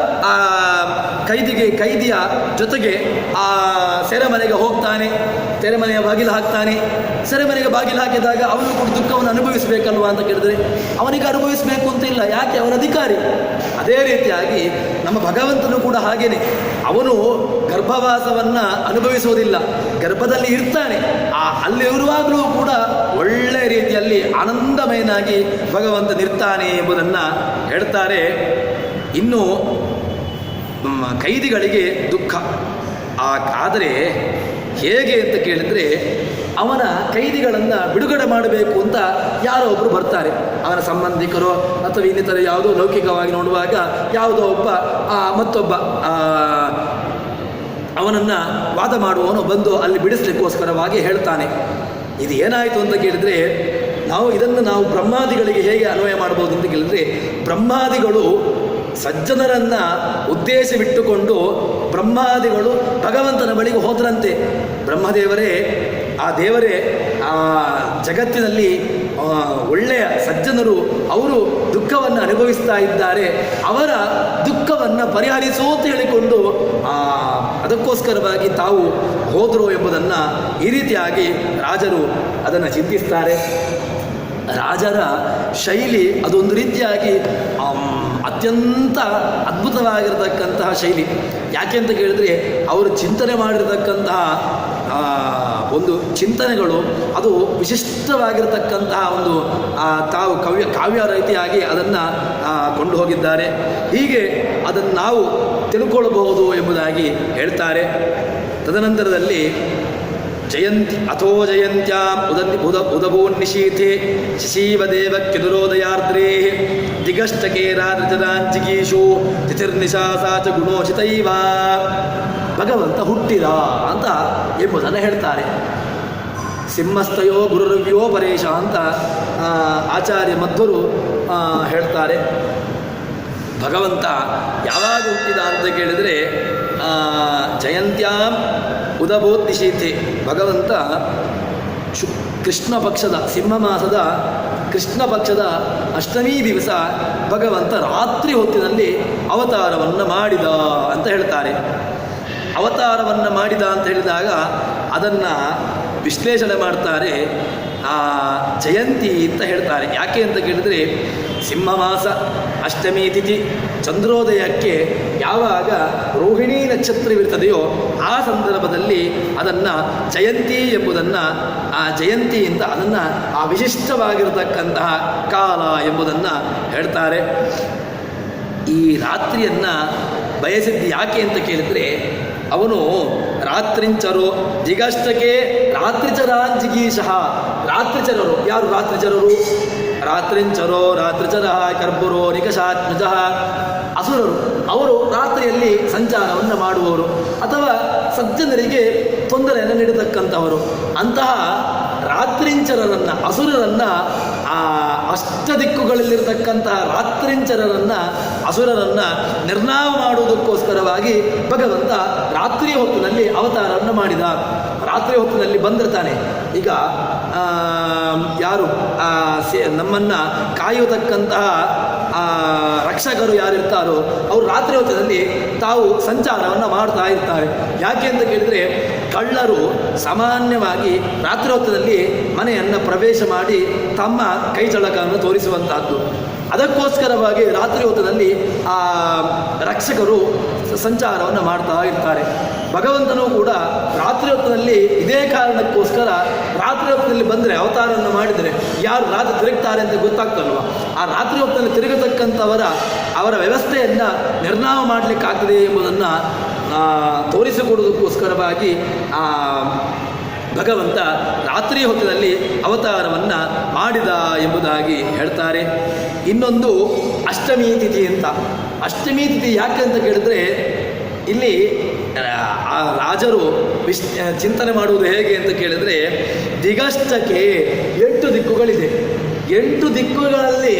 S1: ಆ ಕೈದಿಯ ಜೊತೆಗೆ ಆ ಸೆರೆಮನೆಗೆ ಹೋಗ್ತಾನೆ, ಸೆರೆಮನೆಯ ಬಾಗಿಲು ಹಾಕ್ತಾನೆ. ಸೆರೆಮನೆಗೆ ಬಾಗಿಲು ಹಾಕಿದಾಗ ಅವನು ಕೂಡ ದುಃಖವನ್ನು ಅನುಭವಿಸಬೇಕಲ್ವ ಅಂತ ಕೇಳಿದ್ರೆ ಅವನಿಗೆ ಅನುಭವಿಸಬೇಕು ಅಂತ ಇಲ್ಲ. ಯಾಕೆ? ಅವನ ಅಧಿಕಾರಿ. ಅದೇ ರೀತಿಯಾಗಿ ನಮ್ಮ ಭಗವಂತನು ಕೂಡ ಹಾಗೇನೆ. ಅವನು ಗರ್ಭವಾಸವನ್ನು ಅನುಭವಿಸುವುದಿಲ್ಲ, ಗರ್ಭದಲ್ಲಿ ಇರ್ತಾನೆ. ಅಲ್ಲಿ ಇರುವಾಗಲೂ ಕೂಡ ಒಳ್ಳೆಯ ರೀತಿಯಲ್ಲಿ ಆನಂದಮಯನಾಗಿ ಭಗವಂತನಿರ್ತಾನೆ ಎಂಬುದನ್ನು ಹೇಳ್ತಾರೆ. ಇನ್ನು ಕೈದಿಗಳಿಗೆ ದುಃಖ ಆದರೆ ಹೇಗೆ ಅಂತ ಕೇಳಿದರೆ, ಅವನ ಕೈದಿಗಳನ್ನು ಬಿಡುಗಡೆ ಮಾಡಬೇಕು ಅಂತ ಯಾರೋ ಒಬ್ಬರು ಬರ್ತಾರೆ, ಅವನ ಸಂಬಂಧಿಕರು ಅಥವಾ ಇನ್ನಿತರ ಯಾವುದೋ ಲೌಕಿಕವಾಗಿ ನೋಡುವಾಗ ಯಾವುದೋ ಒಬ್ಬ ಮತ್ತೊಬ್ಬ ಅವನನ್ನು ವಾದ ಮಾಡುವವನು ಬಂದು ಅಲ್ಲಿ ಬಿಡಿಸ್ಲಿಕ್ಕೋಸ್ಕರವಾಗಿ ಹೇಳ್ತಾನೆ. ಇದು ಏನಾಯಿತು ಅಂತ ಕೇಳಿದರೆ, ನಾವು ಬ್ರಹ್ಮಾದಿಗಳಿಗೆ ಹೇಗೆ ಅನ್ವಯ ಮಾಡ್ಬೋದು ಅಂತ ಕೇಳಿದರೆ, ಬ್ರಹ್ಮಾದಿಗಳು ಸಜ್ಜನರನ್ನು ಉದ್ದೇಶವಿಟ್ಟುಕೊಂಡು ಬ್ರಹ್ಮಾದಿಗಳು ಭಗವಂತನ ಬಳಿಗೆ ಹೋದ್ರಂತೆ. ಬ್ರಹ್ಮದೇವರೇ, ಆ ದೇವರೇ ಆ ಜಗತ್ತಿನಲ್ಲಿ ಒಳ್ಳೆಯ ಸಜ್ಜನರು, ಅವರು ದುಃಖವನ್ನು ಅನುಭವಿಸ್ತಾ ಇದ್ದಾರೆ, ಅವರ ದುಃಖವನ್ನು ಪರಿಹರಿಸು ಅಂತ ಹೇಳಿಕೊಂಡು ಅದಕ್ಕೋಸ್ಕರವಾಗಿ ತಾವು ಹೋದರು ಎಂಬುದನ್ನು ಈ ರೀತಿಯಾಗಿ ರಾಜರು ಅದನ್ನು ಚಿಂತಿಸ್ತಾರೆ. ರಾಜರ ಶೈಲಿ ಅದೊಂದು ರೀತಿಯಾಗಿ ಅತ್ಯಂತ ಅದ್ಭುತವಾಗಿರತಕ್ಕಂತಹ ಶೈಲಿ. ಯಾಕೆ ಅಂತ ಕೇಳಿದರೆ, ಅವರು ಚಿಂತನೆ ಮಾಡಿರತಕ್ಕಂತಹ ಒಂದು ಚಿಂತನೆಗಳು ಅದು ವಿಶಿಷ್ಟವಾಗಿರತಕ್ಕಂತಹ ಒಂದು ತಾವು ಕಾವ್ಯ ರೀತಿಯಾಗಿ ಅದನ್ನು ಕೊಂಡು ಹೋಗಿದ್ದಾರೆ. ಹೀಗೆ ಅದನ್ನು ನಾವು ತಿಳ್ಕೊಳ್ಬಹುದು ಎಂಬುದಾಗಿ ಹೇಳ್ತಾರೆ. ತದನಂತರದಲ್ಲಿ ಜಯಂತಿ ಅಥೋ ಜಯಂತ್ಯಾಂ ಉದಭೂನ್ನಿಶೀಥೆ ಶಶೀವದೇವಕ್ಯದುರೋದಯಾರ್ದ್ರೇ ದಿಗಷ್ಟಕೆ ರಾಜರಾಂಚಿಗೀಶು ತಿಥಿರ್ನಿಶಾಸಾ ಚ ಗುಣೋಚಿತೈವ. ಭಗವಂತ ಹುಟ್ಟಿದ ಅಂತ ಎಂಬುದನ್ನು ಹೇಳ್ತಾರೆ. ಸಿಂಹಸ್ಥಯೋ ಗುರುರವ್ಯೋ ಪರೇಶ ಅಂತ ಆಚಾರ್ಯ ಮಧ್ವರು ಹೇಳ್ತಾರೆ. ಭಗವಂತ ಯಾವಾಗ ಹುಟ್ಟಿದ ಅಂತ ಕೇಳಿದರೆ, ಜಯಂತ್ಯಾಂ ಉದಭೂನ್ನಿಶೀಥೆ. ಭಗವಂತ ಕೃಷ್ಣ ಪಕ್ಷದ ಸಿಂಹ ಮಾಸದ ಕೃಷ್ಣ ಪಕ್ಷದ ಅಷ್ಟಮಿ ದಿವಸ ಭಗವಂತ ರಾತ್ರಿ ಹೊತ್ತಿನಲ್ಲಿ ಅವತಾರವನ್ನು ಮಾಡಿದ ಅಂತ ಹೇಳ್ತಾರೆ. ಅವತಾರವನ್ನು ಮಾಡಿದ ಅಂತ ಹೇಳಿದಾಗ ಅದನ್ನು ವಿಶ್ಲೇಷಣೆ ಮಾಡ್ತಾರೆ. ಜಯಂತಿ ಅಂತ ಹೇಳ್ತಾರೆ. ಯಾಕೆ ಅಂತ ಕೇಳಿದರೆ, ಸಿಂಹಮಾಸ ಅಷ್ಟಮಿ ತಿಥಿ ಚಂದ್ರೋದಯಕ್ಕೆ ಯಾವಾಗ ರೋಹಿಣಿ ನಕ್ಷತ್ರವಿರ್ತದೆಯೋ ಆ ಸಂದರ್ಭದಲ್ಲಿ ಅದನ್ನು ಜಯಂತಿ ಎಂಬುದನ್ನು ಜಯಂತಿಯಿಂದ ಅದನ್ನು ವಿಶಿಷ್ಟವಾಗಿರತಕ್ಕಂತಹ ಕಾಲ ಎಂಬುದನ್ನು ಹೇಳ್ತಾರೆ. ಈ ರಾತ್ರಿಯನ್ನು ಬಯಸಿದ್ದು ಯಾಕೆ ಅಂತ ಕೇಳಿದರೆ, ಅವನು ರಾತ್ರಿಂಚರು ಜಿಗಷ್ಟಕ್ಕೆ ರಾತ್ರಿಚರಾಂಜಿಗೀಶಃ. ರಾತ್ರಿಚರರು ಯಾರು? ರಾತ್ರಿಚರರು ರಾತ್ರಿಂಚರೋ ರಾತ್ರಿಚರ ಕರ್ಬುರೋ ನಿಕಷಾತ್ಮಜ, ಅಸುರರು. ಅವರು ರಾತ್ರಿಯಲ್ಲಿ ಸಂಚಾರವನ್ನು ಮಾಡುವವರು ಅಥವಾ ಸಜ್ಜನರಿಗೆ ತೊಂದರೆಯನ್ನು ನೀಡತಕ್ಕಂಥವರು. ಅಂತಹ ರಾತ್ರಿಂಚರರನ್ನು, ಅಸುರರನ್ನು, ಆ ಅಷ್ಟದಿಕ್ಕುಗಳಲ್ಲಿರತಕ್ಕಂತಹ ರಾತ್ರಿಂಚರರನ್ನು, ಅಸುರರನ್ನು ನಿರ್ನಾಮ ಮಾಡುವುದಕ್ಕೋಸ್ಕರವಾಗಿ ಭಗವಂತ ರಾತ್ರಿ ಹೊತ್ತಿನಲ್ಲಿ ಅವತಾರವನ್ನು ಮಾಡಿದ. ರಾತ್ರಿ ಹೊತ್ತಿನಲ್ಲಿ ಬಂದಿರ್ತಾನೆ. ಈಗ ಯಾರು ನಮ್ಮನ್ನು ಕಾಯುವುದಕ್ಕಂತಹ ರಕ್ಷಕರು ಯಾರಿರ್ತಾರೋ ಅವರು ರಾತ್ರಿ ಹೊತ್ತಿನಲ್ಲಿ ತಾವು ಸಂಚಾರವನ್ನು ಮಾಡ್ತಾ ಇರ್ತಾರೆ. ಯಾಕೆ ಅಂತ ಕೇಳಿದರೆ, ಕಳ್ಳರು ಸಾಮಾನ್ಯವಾಗಿ ರಾತ್ರಿ ಹೊತ್ತಿನಲ್ಲಿ ಮನೆಯನ್ನು ಪ್ರವೇಶ ಮಾಡಿ ತಮ್ಮ ಕೈ ಚಳಕವನ್ನು ತೋರಿಸುವಂತಹದ್ದು. ಅದಕ್ಕೋಸ್ಕರವಾಗಿ ರಾತ್ರಿ ಹೊತ್ತಿನಲ್ಲಿ ಆ ರಕ್ಷಕರು ಸಂಚಾರವನ್ನು ಮಾಡ್ತಾ ಇರ್ತಾರೆ. ಭಗವಂತನೂ ಕೂಡ ರಾತ್ರಿ ಹೊತ್ತಿನಲ್ಲಿ ಇದೇ ಕಾರಣಕ್ಕೋಸ್ಕರ ರಾತ್ರಿ ಹೊತ್ತಿನಲ್ಲಿ ಬಂದರೆ, ಅವತಾರವನ್ನು ಮಾಡಿದರೆ ಯಾರು ರಾತ್ರಿ ತಿರುಗ್ತಾರೆ ಅಂತ ಗೊತ್ತಾಗ್ತಲ್ವ. ಆ ರಾತ್ರಿ ಹೊತ್ತಿನಲ್ಲಿ ತಿರುಗತಕ್ಕಂಥವರ ವ್ಯವಸ್ಥೆಯನ್ನು ನಿರ್ನಾಮ ಮಾಡಲಿಕ್ಕಾಗ್ತದೆ ಎಂಬುದನ್ನು ತೋರಿಸಿಕೊಡುವುದಕ್ಕೋಸ್ಕರವಾಗಿ ಭಗವಂತ ರಾತ್ರಿ ಹೊತ್ತಿನಲ್ಲಿ ಅವತಾರವನ್ನು ಮಾಡಿದ ಎಂಬುದಾಗಿ ಹೇಳ್ತಾರೆ. ಇನ್ನೊಂದು ಅಷ್ಟಮಿ ತಿಥಿ ಅಂತ. ಅಷ್ಟಮಿ ತಿಥಿ ಯಾಕೆ ಅಂತ ಕೇಳಿದ್ರೆ, ಇಲ್ಲಿ ರಾಜರು ಚಿಂತನೆ ಮಾಡುವುದು ಹೇಗೆ ಅಂತ ಕೇಳಿದರೆ, ದಿಗಷ್ಟಕ್ಕೆ 8 ದಿಕ್ಕುಗಳಿದೆ. 8 ದಿಕ್ಕುಗಳಲ್ಲಿ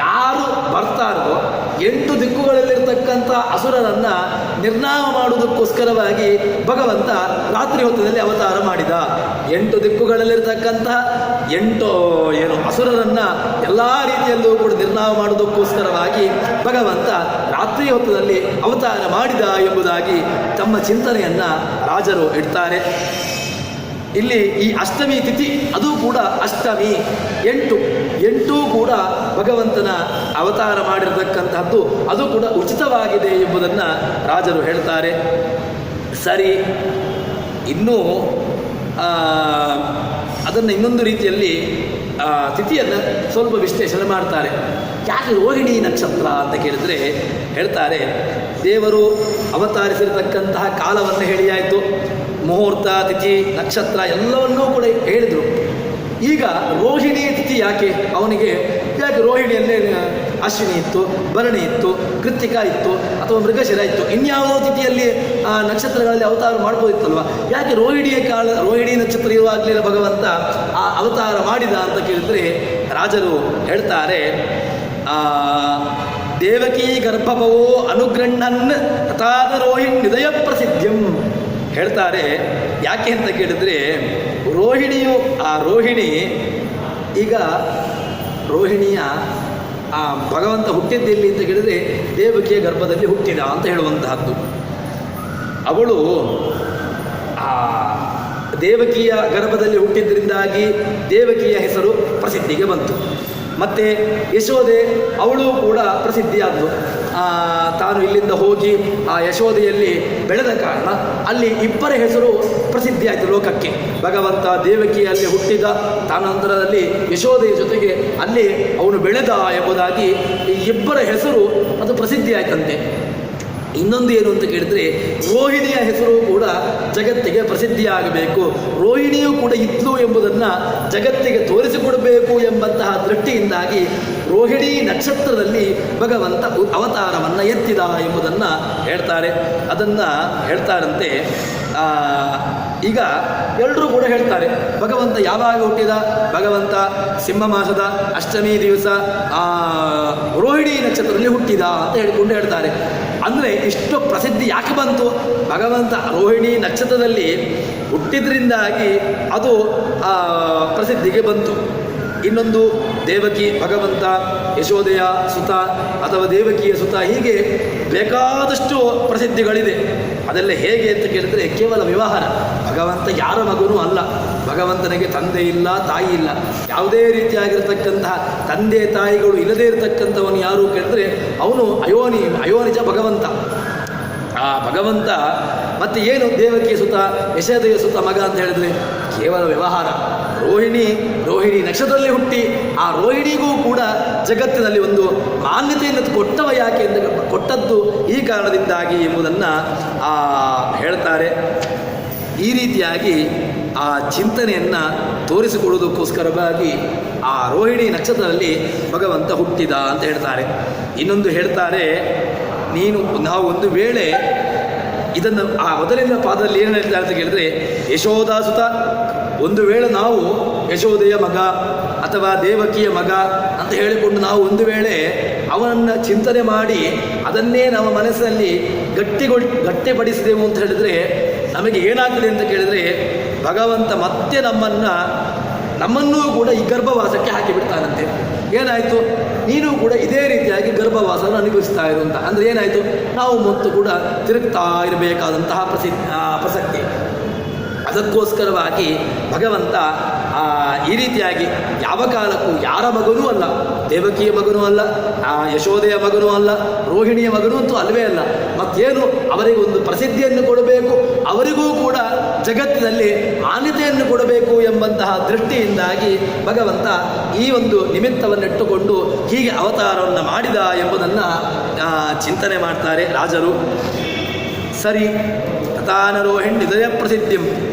S1: ಯಾರು ಬರ್ತಾರೋ 8 ದಿಕ್ಕುಗಳಲ್ಲಿರ್ತಕ್ಕಂಥ ಅಸುರರನ್ನು ನಿರ್ನಾಮ ಮಾಡುವುದಕ್ಕೋಸ್ಕರವಾಗಿ ಭಗವಂತ ರಾತ್ರಿ ಹೊತ್ತಿನಲ್ಲಿ ಅವತಾರ ಮಾಡಿದ. 8 ದಿಕ್ಕುಗಳಲ್ಲಿರ್ತಕ್ಕಂಥ 8 ಅಸುರರನ್ನು ಎಲ್ಲ ರೀತಿಯಲ್ಲೂ ಕೂಡ ನಿರ್ನಾಮ ಮಾಡುವುದಕ್ಕೋಸ್ಕರವಾಗಿ ಭಗವಂತ ರಾತ್ರಿ ಹೊತ್ತಿನಲ್ಲಿ ಅವತಾರ ಮಾಡಿದ ಎಂಬುದಾಗಿ ತಮ್ಮ ಚಿಂತನೆಯನ್ನು ರಾಜರು ಇಡ್ತಾರೆ. ಇಲ್ಲಿ ಈ ಅಷ್ಟಮಿ ತಿಥಿ ಅದು ಕೂಡ ಅಷ್ಟಮಿ 8 ಕೂಡ ಭಗವಂತನ ಅವತಾರ ಮಾಡಿರತಕ್ಕಂತಹದ್ದು, ಅದು ಕೂಡ ಉಚಿತವಾಗಿದೆ ಎಂಬುದನ್ನು ರಾಜರು ಹೇಳ್ತಾರೆ. ಸರಿ, ಇನ್ನೂ ಅದನ್ನು ಇನ್ನೊಂದು ರೀತಿಯಲ್ಲಿ ತಿಥಿಯನ್ನು ಸ್ವಲ್ಪ ವಿಶ್ಲೇಷಣೆ ಮಾಡ್ತಾರೆ. ಯಾಕೆ ರೋಹಿಣಿ ನಕ್ಷತ್ರ ಅಂತ ಕೇಳಿದರೆ ಹೇಳ್ತಾರೆ, ದೇವರು ಅವತರಿಸಿರತಕ್ಕಂತಹ ಕಾಲವನ್ನು ಹೇಳಿಯಾಯಿತು, ಮುಹೂರ್ತ, ತಿಥಿ, ನಕ್ಷತ್ರ ಎಲ್ಲವನ್ನೂ ಕೂಡ ಹೇಳಿದರು. ಈಗ ರೋಹಿಣಿ ತಿಥಿ ಯಾಕೆ ಅವನಿಗೆ? ಯಾಕೆ ರೋಹಿಣಿಯಲ್ಲೇ ಅಶ್ವಿನಿ ಇತ್ತು, ಭರಣಿ ಇತ್ತು, ಕೃತ್ತಿಕ ಇತ್ತು, ಅಥವಾ ಮೃಗಶಿರ ಇತ್ತು, ಇನ್ಯಾವುದೋ ತಿಥಿಯಲ್ಲಿ ನಕ್ಷತ್ರಗಳಲ್ಲಿ ಅವತಾರ ಮಾಡ್ಬೋದಿತ್ತಲ್ವ. ಯಾಕೆ ರೋಹಿಣಿ ನಕ್ಷತ್ರ ಇರುವಾಗಲೇ ಭಗವಂತ ಆ ಅವತಾರ ಮಾಡಿದ ಅಂತ ಕೇಳಿದರೆ ರಾಜರು ಹೇಳ್ತಾರೆ, ದೇವಕೀ ಗರ್ಭವೋ ಅನುಗೃಹ್ಣನ್ ತಥಾದ ರೋಹಿಣಿ ಹೃದಯ ಪ್ರಸಿದ್ಧಂ ಹೇಳ್ತಾರೆ. ಯಾಕೆ ಅಂತ ಕೇಳಿದರೆ, ರೋಹಿಣಿ ಈಗ ರೋಹಿಣಿಯ ಭಗವಂತ ಹುಟ್ಟಿದ್ದೆಲ್ಲಿ ಅಂತ ಕೇಳಿದರೆ ದೇವಕಿಯ ಗರ್ಭದಲ್ಲಿ ಹುಟ್ಟಿದ ಅಂತ ಹೇಳುವಂತಹದ್ದು. ಅವಳು ದೇವಕಿಯ ಗರ್ಭದಲ್ಲಿ ಹುಟ್ಟಿದ್ರಿಂದಾಗಿ ದೇವಕಿಯ ಹೆಸರು ಪ್ರಸಿದ್ಧಿಗೆ ಬಂತು. ಮತ್ತು ಯಶೋದೆ ಅವಳು ಕೂಡ ಪ್ರಸಿದ್ಧಿಯಾದಳು. ತಾನು ಇಲ್ಲಿಂದ ಹೋಗಿ ಆ ಯಶೋದೆಯಲ್ಲಿ ಬೆಳೆದ ಕಾರಣ ಅಲ್ಲಿ ಇಬ್ಬರ ಹೆಸರು ಪ್ರಸಿದ್ಧಿಯಾಯಿತು ಲೋಕಕ್ಕೆ. ಭಗವಂತ ದೇವಕಿಯಲ್ಲಿ ಹುಟ್ಟಿದ ತಾನಂತರದಲ್ಲಿ ಯಶೋದೆಯ ಜೊತೆಗೆ ಅಲ್ಲಿ ಅವನು ಬೆಳೆದ ಎಂಬುದಾಗಿ ಈ ಇಬ್ಬರ ಹೆಸರು ಅದು ಪ್ರಸಿದ್ಧಿಯಾಯಿತಂತೆ. ಇನ್ನೊಂದು ಏನು ಅಂತ ಕೇಳಿದರೆ, ರೋಹಿಣಿಯ ಹೆಸರು ಕೂಡ ಜಗತ್ತಿಗೆ ಪ್ರಸಿದ್ಧಿಯಾಗಬೇಕು, ರೋಹಿಣಿಯೂ ಕೂಡ ಇದ್ಲು ಎಂಬುದನ್ನು ಜಗತ್ತಿಗೆ ತೋರಿಸಿಕೊಡಬೇಕು ಎಂಬಂತಹ ದೃಷ್ಟಿಯಿಂದಾಗಿ ರೋಹಿಣಿ ನಕ್ಷತ್ರದಲ್ಲಿ ಭಗವಂತ ಅವತಾರವನ್ನು ಎತ್ತಿದ ಎಂಬುದನ್ನು ಹೇಳ್ತಾರೆ. ಅದನ್ನು ಹೇಳ್ತಾರಂತೆ. ಈಗ ಎಲ್ಲರೂ ಕೂಡ ಹೇಳ್ತಾರೆ, ಭಗವಂತ ಯಾವಾಗ ಹುಟ್ಟಿದ? ಭಗವಂತ ಸಿಂಹ ಮಾಸದ ಅಷ್ಟಮಿ ದಿವಸ ರೋಹಿಣಿ ನಕ್ಷತ್ರದಲ್ಲಿ ಹುಟ್ಟಿದ ಅಂತ ಹೇಳಿಕೊಂಡು ಹೇಳ್ತಾರೆ. ಅಂದರೆ ಇಷ್ಟು ಪ್ರಸಿದ್ಧಿ ಯಾಕೆ ಬಂತು? ಭಗವಂತ ರೋಹಿಣಿ ನಕ್ಷತ್ರದಲ್ಲಿ ಹುಟ್ಟಿದ್ರಿಂದಾಗಿ ಅದು ಪ್ರಸಿದ್ಧಿಗೆ ಬಂತು. ಇನ್ನೊಂದು ದೇವಕಿ, ಭಗವಂತ ಯಶೋದೆಯ ಸುತ ಅಥವಾ ದೇವಕಿಯ ಸುತ, ಹೀಗೆ ಬೇಕಾದಷ್ಟು ಪ್ರಸಿದ್ಧಿಗಳಿದೆ. ಅದೆಲ್ಲ ಹೇಗೆ ಅಂತ ಕೇಳಿದರೆ ಕೇವಲ ವ್ಯವಹಾರ. ಭಗವಂತ ಯಾರ ಮಗನೂ ಅಲ್ಲ, ಭಗವಂತನಿಗೆ ತಂದೆ ಇಲ್ಲ, ತಾಯಿ ಇಲ್ಲ. ಯಾವುದೇ ರೀತಿಯಾಗಿರ್ತಕ್ಕಂತಹ ತಂದೆ ತಾಯಿಗಳು ಇಲ್ಲದೇ ಇರತಕ್ಕಂಥವನು ಯಾರು ಕೇಳಿದ್ರೆ ಅವನು ಅಯೋನಿಜ ಭಗವಂತ. ಆ ಭಗವಂತ ಮತ್ತೆ ಏನು ದೇವಕಿಯ ಸುತ, ಯಶೋದೆಯ ಸುತ ಮಗ ಅಂತ ಹೇಳಿದ್ರೆ ಕೇವಲ ವ್ಯವಹಾರ. ರೋಹಿಣಿ ನಕ್ಷತ್ರದಲ್ಲಿ ಹುಟ್ಟಿ ಆ ರೋಹಿಣಿಗೂ ಕೂಡ ಜಗತ್ತಿನಲ್ಲಿ ಒಂದು ಮಾನ್ಯತೆಯನ್ನು ಕೊಟ್ಟದ್ದು ಈ ಕಾರಣದಿಂದಾಗಿ ಎಂಬುದನ್ನು ಹೇಳ್ತಾರೆ. ಈ ರೀತಿಯಾಗಿ ಆ ಚಿಂತನೆಯನ್ನು ತೋರಿಸಿಕೊಡುವುದಕ್ಕೋಸ್ಕರವಾಗಿ ಆ ರೋಹಿಣಿ ನಕ್ಷತ್ರದಲ್ಲಿ ಭಗವಂತ ಹುಟ್ಟಿದ ಅಂತ ಹೇಳ್ತಾರೆ. ಇನ್ನೊಂದು ಹೇಳ್ತಾರೆ, ನಾವು ಒಂದು ವೇಳೆ ಇದನ್ನು ಆ ಮೊದಲಿನ ಪಾದದಲ್ಲಿ ಏನು ಹೇಳ್ತಾರೆ ಅಂತ ಕೇಳಿದ್ರೆ, ಯಶೋದಾಸುತ, ಒಂದು ವೇಳೆ ನಾವು ಯಶೋದೆಯ ಮಗ ಅಥವಾ ದೇವಕಿಯ ಮಗ ಅಂತ ಹೇಳಿಕೊಂಡು ನಾವು ಒಂದು ವೇಳೆ ಅವನನ್ನು ಚಿಂತನೆ ಮಾಡಿ ಅದನ್ನೇ ನಮ್ಮ ಮನಸ್ಸಿನಲ್ಲಿ ಗಟ್ಟಿಪಡಿಸಿದೆವು ಅಂತ ಹೇಳಿದರೆ ನಮಗೆ ಏನಾಗ್ತದೆ ಅಂತ ಕೇಳಿದರೆ, ಭಗವಂತ ಮತ್ತೆ ನಮ್ಮನ್ನೂ ಕೂಡ ಈ ಗರ್ಭವಾಸಕ್ಕೆ ಹಾಕಿಬಿಡ್ತಾನಂತೆ. ಏನಾಯಿತು, ನೀನು ಕೂಡ ಇದೇ ರೀತಿಯಾಗಿ ಗರ್ಭವಾಸವನ್ನು ಅನುಭವಿಸ್ತಾ ಇರುವಂಥ ಅಂದರೆ ಏನಾಯಿತು, ನಾವು ಮತ್ತು ಕೂಡ ತಿರುಗ್ತಾ ಇರಬೇಕಾದಂತಹ ಪ್ರಸಕ್ತಿ. ಅದಕ್ಕೋಸ್ಕರವಾಗಿ ಭಗವಂತ ಈ ರೀತಿಯಾಗಿ ಯಾವ ಕಾಲಕ್ಕೂ ಯಾರ ಮಗನೂ ಅಲ್ಲ, ದೇವಕಿಯ ಮಗನೂ ಅಲ್ಲ, ಯಶೋದೆಯ ಮಗನೂ ಅಲ್ಲ, ರೋಹಿಣಿಯ ಮಗನೂ ಅಂತೂ ಅಲ್ಲವೇ ಅಲ್ಲ. ಮತ್ತೇನು, ಅವರಿಗೆ ಒಂದು ಪ್ರಸಿದ್ಧಿಯನ್ನು ಕೊಡಬೇಕು, ಅವರಿಗೂ ಕೂಡ ಜಗತ್ತಿನಲ್ಲಿ ಮಾನ್ಯತೆಯನ್ನು ಕೊಡಬೇಕು ಎಂಬಂತಹ ದೃಷ್ಟಿಯಿಂದಾಗಿ ಭಗವಂತ ಈ ಒಂದು ನಿಮಿತ್ತವನ್ನಿಟ್ಟುಕೊಂಡು ಹೀಗೆ ಅವತಾರವನ್ನು ಮಾಡಿದ ಎಂಬುದನ್ನು ಚಿಂತನೆ ಮಾಡ್ತಾರೆ ರಾಜರು. ಸರಿ, ತಾನ ರೋಹಿಣಿ ಹೃದಯ ಪ್ರಸಿದ್ಧಿಂ,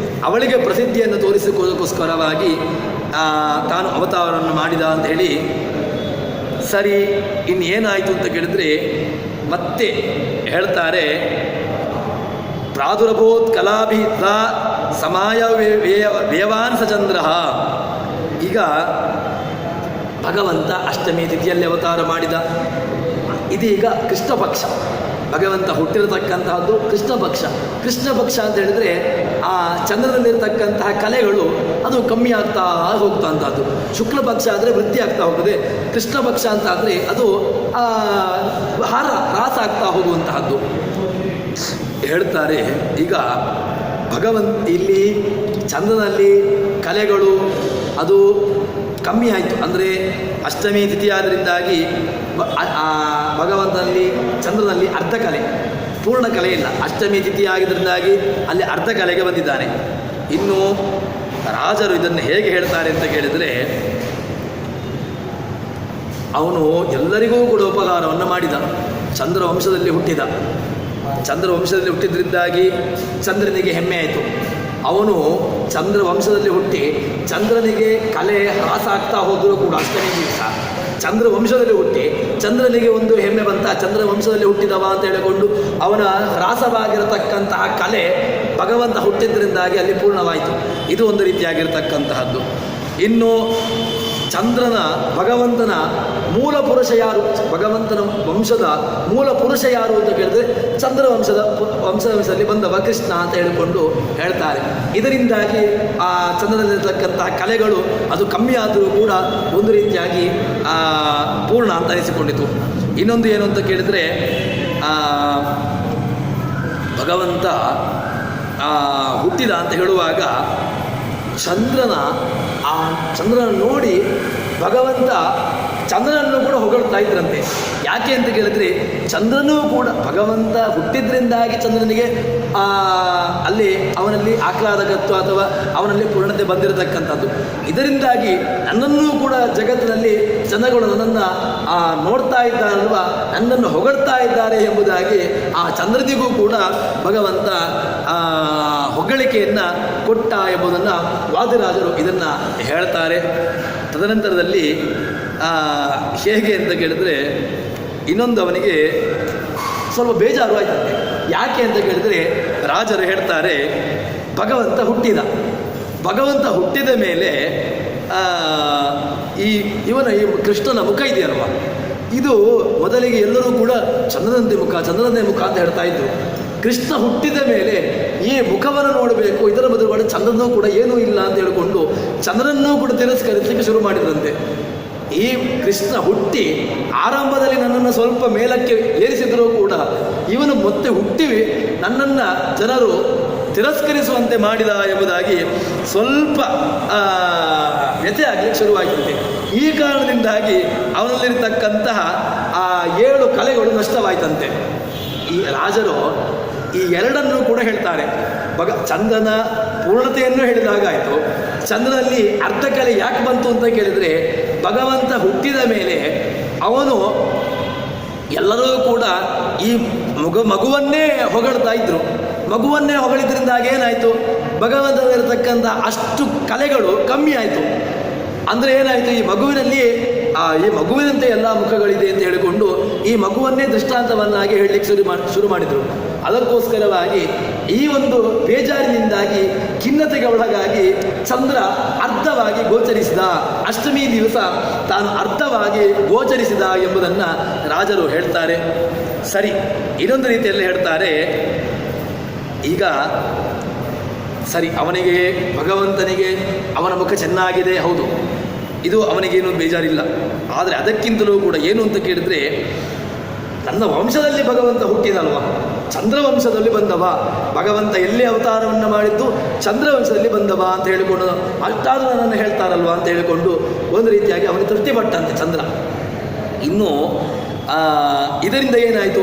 S1: ಅವಳಿಗೆ ಪ್ರಸಿದ್ಧಿಯನ್ನು ತೋರಿಸಿಕೊಳ್ಳೋಕ್ಕೋಸ್ಕರವಾಗಿ ತಾನು ಅವತಾರವನ್ನು ಮಾಡಿದ ಅಂತ ಹೇಳಿ. ಸರಿ, ಇನ್ನೇನಾಯಿತು ಅಂತ ಕೇಳಿದರೆ ಮತ್ತೆ ಹೇಳ್ತಾರೆ, ಪ್ರಾದುರಭೂತ್ ಕಲಾಭಿಹಿತ ಸಮಾಯ ವ್ಯಯವಾನ್ ಸಚಂದ್ರ. ಈಗ ಭಗವಂತ ಅಷ್ಟಮಿ ತಿಥಿಯಲ್ಲಿ ಅವತಾರ ಮಾಡಿದ. ಇದೀಗ ಕೃಷ್ಣ ಪಕ್ಷ, ಭಗವಂತ ಹುಟ್ಟಿರತಕ್ಕಂತಹದ್ದು ಕೃಷ್ಣ ಪಕ್ಷ. ಕೃಷ್ಣ ಪಕ್ಷ ಅಂತ ಹೇಳಿದರೆ ಆ ಚಂದ್ರದಲ್ಲಿರ್ತಕ್ಕಂತಹ ಕಲೆಗಳು ಅದು ಕಮ್ಮಿ ಆಗ್ತಾ ಹೋಗ್ತಂಥದ್ದು. ಶುಕ್ಲ ಪಕ್ಷ ಆದರೆ ವೃದ್ಧಿ ಆಗ್ತಾ ಹೋಗ್ತದೆ. ಕೃಷ್ಣ ಪಕ್ಷ ಅಂತ ಆದರೆ ಅದು ಹ್ರಾಸ ಆಗ್ತಾ ಹೋಗುವಂತಹದ್ದು ಹೇಳ್ತಾರೆ. ಈಗ ಇಲ್ಲಿ ಚಂದ್ರನಲ್ಲಿ ಕಲೆಗಳು ಅದು ಕಮ್ಮಿ ಆಯಿತು. ಅಂದರೆ ಅಷ್ಟಮಿ ತಿಥಿ ಆದ್ದರಿಂದಾಗಿ ಭಗವಂತನಲ್ಲಿ ಚಂದ್ರನಲ್ಲಿ ಅರ್ಧ ಕಲೆ, ಪೂರ್ಣ ಕಲೆ ಇಲ್ಲ. ಅಷ್ಟಮಿ ತಿಥಿ ಆಗಿದ್ದರಿಂದಾಗಿ ಅಲ್ಲಿ ಅರ್ಧ ಕಲೆಗೆ ಬಂದಿದ್ದಾನೆ. ಇನ್ನು ರಾಜರು ಇದನ್ನು ಹೇಗೆ ಹೇಳ್ತಾರೆ ಅಂತ ಕೇಳಿದರೆ, ಅವನು ಎಲ್ಲರಿಗೂ ಕೂಡ ಉಪಕಾರವನ್ನು ಮಾಡಿದ. ಚಂದ್ರವಂಶದಲ್ಲಿ ಹುಟ್ಟಿದ. ಚಂದ್ರವಂಶದಲ್ಲಿ ಹುಟ್ಟಿದ್ರಿಂದಾಗಿ ಚಂದ್ರನಿಗೆ ಹೆಮ್ಮೆ ಆಯಿತು. ಅವನು ಚಂದ್ರವಂಶದಲ್ಲಿ ಹುಟ್ಟಿ ಚಂದ್ರನಿಗೆ ಕಲೆ ಹ್ರಾಸ ಆಗ್ತಾ ಹೋದರೂ ಕೂಡ ಅಷ್ಟಮಿ ದಿವಸ ಚಂದ್ರವಂಶದಲ್ಲಿ ಹುಟ್ಟಿ ಚಂದ್ರನಿಗೆ ಒಂದು ಹೆಮ್ಮೆ ಬಂತ, ಚಂದ್ರವಂಶದಲ್ಲಿ ಹುಟ್ಟಿದವ ಅಂತ ಹೇಳಿಕೊಂಡು ಅವನ ಹ್ರಾಸವಾಗಿರತಕ್ಕಂತಹ ಕಲೆ ಭಗವಂತ ಹುಟ್ಟಿದ್ರಿಂದಾಗಿ ಅಲ್ಲಿ ಪೂರ್ಣವಾಯಿತು. ಇದು ಒಂದು ರೀತಿಯಾಗಿರ್ತಕ್ಕಂತಹದ್ದು. ಇನ್ನು ಭಗವಂತನ ಮೂಲ ಪುರುಷ ಯಾರು, ಭಗವಂತನ ವಂಶದ ಮೂಲ ಪುರುಷ ಯಾರು ಅಂತ ಕೇಳಿದ್ರೆ ವಂಶದಲ್ಲಿ ಬಂದವ ಕೃಷ್ಣ ಅಂತ ಹೇಳಿಕೊಂಡು ಹೇಳ್ತಾರೆ. ಇದರಿಂದಾಗಿ ಆ ಚಂದ್ರನಲ್ಲಿರ್ತಕ್ಕಂತಹ ಕಲೆಗಳು ಅದು ಕಮ್ಮಿ ಆದರೂ ಕೂಡ ಒಂದು ರೀತಿಯಾಗಿ ಪೂರ್ಣ ಅಂತ ಅನಿಸಿಕೊಂಡಿತು. ಇನ್ನೊಂದು ಏನು ಅಂತ ಕೇಳಿದರೆ, ಭಗವಂತ ಹುಟ್ಟಿದ ಅಂತ ಹೇಳುವಾಗ ಚಂದ್ರನ ನೋಡಿ ಭಗವಂತ ಚಂದ್ರನನ್ನು ಕೂಡ ಹೊಗಳ್ತಾ ಇದ್ರಂತೆ. ಯಾಕೆ ಅಂತ ಕೇಳಿದ್ರೆ, ಚಂದ್ರನೂ ಕೂಡ ಭಗವಂತ ಹುಟ್ಟಿದ್ರಿಂದಾಗಿ ಚಂದ್ರನಿಗೆ ಅವನಲ್ಲಿ ಆಹ್ಲಾದಕತ್ವ ಅಥವಾ ಅವನಲ್ಲಿ ಪೂರ್ಣತೆ ಬಂದಿರತಕ್ಕಂಥದ್ದು. ಇದರಿಂದಾಗಿ ನನ್ನನ್ನೂ ಕೂಡ ಜಗತ್ತಿನಲ್ಲಿ ಜನಗಳು ನನ್ನನ್ನು ನೋಡ್ತಾ ಇದ್ದಾರಲ್ವ, ನನ್ನನ್ನು ಹೊಗಳ್ತಾ ಇದ್ದಾರೆ ಎಂಬುದಾಗಿ ಆ ಚಂದ್ರನಿಗೂ ಕೂಡ ಭಗವಂತ ಹೊಗಳಿಕೆಯನ್ನು ಕೊಟ್ಟ ಎಂಬುದನ್ನು ವಾದಿರಾಜರು ಇದನ್ನು ಹೇಳ್ತಾರೆ. ತದನಂತರದಲ್ಲಿ ಹೇಗೆ ಅಂತ ಕೇಳಿದ್ರೆ, ಇನ್ನೊಂದು ಅವನಿಗೆ ಸ್ವಲ್ಪ ಬೇಜಾರು ಆಯ್ತಂತೆ. ಯಾಕೆ ಅಂತ ಕೇಳಿದರೆ, ರಾಜರು ಹೇಳ್ತಾರೆ, ಭಗವಂತ ಹುಟ್ಟಿದ ಮೇಲೆ ಈ ಕೃಷ್ಣನ ಮುಖ ಇದೆಯಲ್ವ, ಇದು ಮೊದಲಿಗೆ ಎಲ್ಲರೂ ಕೂಡ ಚಂದ್ರನಂದೇ ಮುಖ ಅಂತ ಹೇಳ್ತಾ ಇದ್ರು. ಕೃಷ್ಣ ಹುಟ್ಟಿದ ಮೇಲೆ ಈ ಮುಖವನ್ನು ನೋಡಬೇಕು, ಇದರ ಬದಲು ಚಂದ್ರನೂ ಕೂಡ ಏನೂ ಇಲ್ಲ ಅಂತ ಹೇಳಿಕೊಂಡು ಚಂದ್ರನನ್ನೂ ಕೂಡ ತಿರಸ್ಕರಿಸಲಿಕ್ಕೆ ಶುರು ಮಾಡಿದ್ರಂತೆ. ಈ ಕೃಷ್ಣ ಹುಟ್ಟಿ ಆರಂಭದಲ್ಲಿ ನನ್ನನ್ನು ಸ್ವಲ್ಪ ಮೇಲಕ್ಕೆ ಏರಿಸಿದರೂ ಕೂಡ ಇವನು ಮತ್ತೆ ಹುಟ್ಟಿ ನನ್ನನ್ನು ಜನರು ತಿರಸ್ಕರಿಸುವಂತೆ ಮಾಡಿದ ಎಂಬುದಾಗಿ ಸ್ವಲ್ಪ ವ್ಯಥೆ ಆಗಲಿಕ್ಕೆ ಶುರುವಾಯಿತಂತೆ. ಈ ಕಾರಣದಿಂದಾಗಿ ಅವನಲ್ಲಿರ್ತಕ್ಕಂತಹ 7 ಕಲೆಗಳು ನಷ್ಟವಾಯಿತಂತೆ. ಈ ರಾಜರು ಈ ಎರಡನ್ನೂ ಕೂಡ ಹೇಳ್ತಾರೆ. ಚಂದ್ರನ ಪೂರ್ಣತೆಯನ್ನು ಹೇಳಿದಾಗಾಯಿತು. ಚಂದ್ರನಲ್ಲಿ ಅರ್ಧ ಕಲೆ ಯಾಕೆ ಬಂತು ಅಂತ ಕೇಳಿದರೆ, ಭಗವಂತ ಹುಟ್ಟಿದ ಮೇಲೆ ಅವನು ಎಲ್ಲರೂ ಕೂಡ ಈ ಮಗುವನ್ನೇ ಹೊಗಳ್ತಾ ಇದ್ರು. ಮಗುವನ್ನೇ ಹೊಗಳಿದ್ರಿಂದಾಗಿ ಏನಾಯಿತು, ಭಗವಂತನಿರತಕ್ಕಂಥ ಅಷ್ಟು ಕಲೆಗಳು ಕಮ್ಮಿ ಆಯಿತು. ಅಂದರೆ ಏನಾಯಿತು, ಈ ಮಗುವಿನಲ್ಲಿ ಈ ಮಗುವಿನಂತೆ ಎಲ್ಲ ಮುಖಗಳಿದೆ ಅಂತ ಹೇಳಿಕೊಂಡು ಈ ಮಗುವನ್ನೇ ದೃಷ್ಟಾಂತವನ್ನಾಗಿ ಹೇಳಲಿಕ್ಕೆ ಶುರು ಮಾಡಿದರು. ಅದಕ್ಕೋಸ್ಕರವಾಗಿ ಈ ಒಂದು ಬೇಜಾರಿನಿಂದಾಗಿ ಖಿನ್ನತೆಗೆ ಒಳಗಾಗಿ ಚಂದ್ರ ಅರ್ಧವಾಗಿ ಗೋಚರಿಸಿದ, ಅಷ್ಟಮಿ ದಿವಸ ತಾನು ಅರ್ಧವಾಗಿ ಗೋಚರಿಸಿದ ಎಂಬುದನ್ನು ರಾಜರು ಹೇಳ್ತಾರೆ. ಸರಿ, ಇನ್ನೊಂದು ರೀತಿಯಲ್ಲಿ ಹೇಳ್ತಾರೆ, ಈಗ ಸರಿ ಅವನಿಗೆ ಭಗವಂತನಿಗೆ ಅವನ ಮುಖ ಚೆನ್ನಾಗಿದೆ, ಹೌದು, ಇದು ಅವನಿಗೇನು ಬೇಜಾರಿಲ್ಲ. ಆದರೆ ಅದಕ್ಕಿಂತಲೂ ಕೂಡ ಏನು ಅಂತ ಕೇಳಿದ್ರೆ, ನನ್ನ ವಂಶದಲ್ಲಿ ಭಗವಂತ ಹುಟ್ಟಿದಲ್ವ, ಚಂದ್ರವಂಶದಲ್ಲಿ ಬಂದವ ಭಗವಂತ, ಎಲ್ಲಿ ಅವತಾರವನ್ನು ಮಾಡಿದ್ದು ಚಂದ್ರವಂಶದಲ್ಲಿ ಬಂದವ ಅಂತ ಹೇಳಿಕೊಂಡು ಅಷ್ಟಾದರೂ ನನ್ನನ್ನು ಹೇಳ್ತಾರಲ್ವ ಅಂತ ಹೇಳಿಕೊಂಡು ಒಂದು ರೀತಿಯಾಗಿ ಅವನಿಗೆ ತೃಪ್ತಿಪಟ್ಟಂತೆ ಚಂದ್ರ. ಇನ್ನು ಇದರಿಂದ ಏನಾಯಿತು,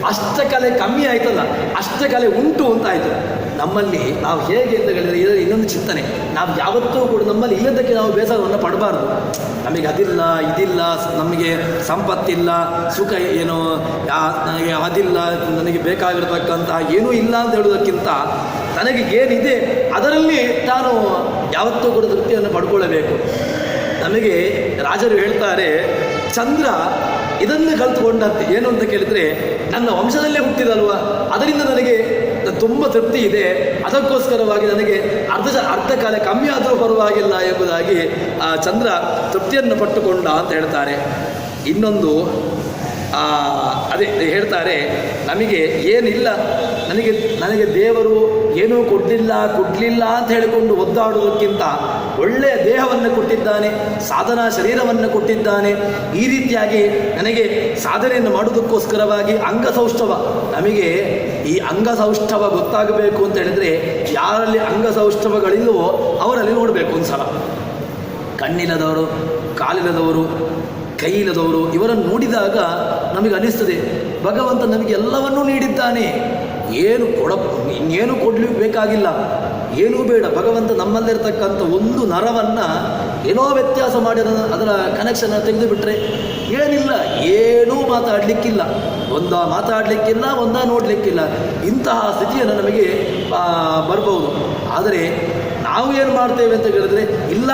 S1: ಅಷ್ಟಕಲೆ ಕಮ್ಮಿ ಆಯ್ತಲ್ಲ, ಅಷ್ಟಕಲೆ ಉಂಟು ಅಂತ ಆಯಿತು. ನಮ್ಮಲ್ಲಿ ನಾವು ಹೇಗೆ ಅಂತ ಹೇಳಿದರೆ ಇದರ ಇನ್ನೊಂದು ಚಿಂತನೆ, ನಾವು ಯಾವತ್ತೂ ಕೂಡ ನಮ್ಮಲ್ಲಿ ಇಲ್ಲದಕ್ಕೆ ನಾವು ಬೇಸರವನ್ನು ಪಡಬಾರ್ದು. ನಮಗೆ ಅದಿಲ್ಲ ಇದಿಲ್ಲ, ನಮಗೆ ಸಂಪತ್ತಿಲ್ಲ, ಸುಖ ಏನು ನನಗೆ ಅದಿಲ್ಲ, ನನಗೆ ಬೇಕಾಗಿರತಕ್ಕಂತಹ ಏನೂ ಇಲ್ಲ ಅಂತ ಹೇಳೋದಕ್ಕಿಂತ ನನಗೆ ಏನಿದೆ ಅದರಲ್ಲಿ ನಾನು ಯಾವತ್ತೂ ಕೂಡ ತೃಪ್ತಿಯನ್ನು ಪಡ್ಕೊಳ್ಳಬೇಕು. ನಮಗೆ ರಾಜರು ಹೇಳ್ತಾರೆ, ಚಂದ್ರ ಇದನ್ನು ಕಲ್ತುಕೊಂಡಂತೆ ಏನು ಅಂತ ಕೇಳಿದರೆ, ನನ್ನ ವಂಶದಲ್ಲೇ ಹುಟ್ಟಿದಲ್ವ, ಅದರಿಂದ ನನಗೆ ತುಂಬ ತೃಪ್ತಿ ಇದೆ, ಅದಕ್ಕೋಸ್ಕರವಾಗಿ ನನಗೆ ಅರ್ಧ ಕಾಲ ಕಮ್ಮಿ ಆದರೂ ಪರವಾಗಿಲ್ಲ ಎಂಬುದಾಗಿ ಆ ಚಂದ್ರ ತೃಪ್ತಿಯನ್ನು ಪಟ್ಟುಕೊಂಡ ಅಂತ ಹೇಳ್ತಾರೆ. ಇನ್ನೊಂದು ಅದೇ ಹೇಳ್ತಾರೆ, ನಮಗೆ ಏನಿಲ್ಲ, ನನಗೆ ದೇವರು ಏನೂ ಕೊಡಲಿಲ್ಲ ಅಂತ ಹೇಳಿಕೊಂಡು ಒದ್ದಾಡುವುದಕ್ಕಿಂತ ಒಳ್ಳೆಯ ದೇಹವನ್ನು ಕೊಟ್ಟಿದ್ದಾನೆ, ಸಾಧನಾ ಶರೀರವನ್ನು ಕೊಟ್ಟಿದ್ದಾನೆ. ಈ ರೀತಿಯಾಗಿ ನನಗೆ ಸಾಧನೆಯನ್ನು ಮಾಡುವುದಕ್ಕೋಸ್ಕರವಾಗಿ ಅಂಗಸೌಷ್ಠವ, ನಮಗೆ ಈ ಅಂಗಸೌಷ್ಠವ ಗೊತ್ತಾಗಬೇಕು ಅಂತ ಹೇಳಿದರೆ ಯಾರಲ್ಲಿ ಅಂಗಸೌಷ್ಠವಗಳಿಲ್ಲವೋ ಅವರಲ್ಲಿ ನೋಡಬೇಕು ಒಂದು ಸಲ. ಕಣ್ಣಿಲ್ಲದವರು, ಕಾಲಿಲ್ಲದವರು, ಕೈಯಿಲ್ಲದವರು ಇವರನ್ನು ನೋಡಿದಾಗ ನಮಗೆ ಅನಿಸ್ತದೆ, ಭಗವಂತ ನಮಗೆ ಎಲ್ಲವನ್ನೂ ನೀಡಿದ್ದಾನೆ, ಇನ್ನೇನು ಕೊಡಲಿಕ್ಕೆ ಬೇಕಾಗಿಲ್ಲ, ಏನೂ ಬೇಡ. ಭಗವಂತ ನಮ್ಮಲ್ಲಿರ್ತಕ್ಕಂಥ ಒಂದು ನರವನ್ನು ಏನೋ ವ್ಯತ್ಯಾಸ ಮಾಡಿ ಅದರ ಕನೆಕ್ಷನ್ ತೆಗೆದು ಬಿಟ್ಟರೆ ಏನಿಲ್ಲ, ಏನೂ ಮಾತಾಡಲಿಕ್ಕಿಲ್ಲ, ಮಾತಾಡಲಿಕ್ಕಿಲ್ಲ, ನೋಡಲಿಕ್ಕಿಲ್ಲ. ಇಂತಹ ಸ್ಥಿತಿಯನ್ನು ನಮಗೆ ಬರ್ಬೋದು. ಆದರೆ ನಾವು ಏನು ಮಾಡ್ತೇವೆ ಅಂತ ಹೇಳಿದ್ರೆ, ಇಲ್ಲ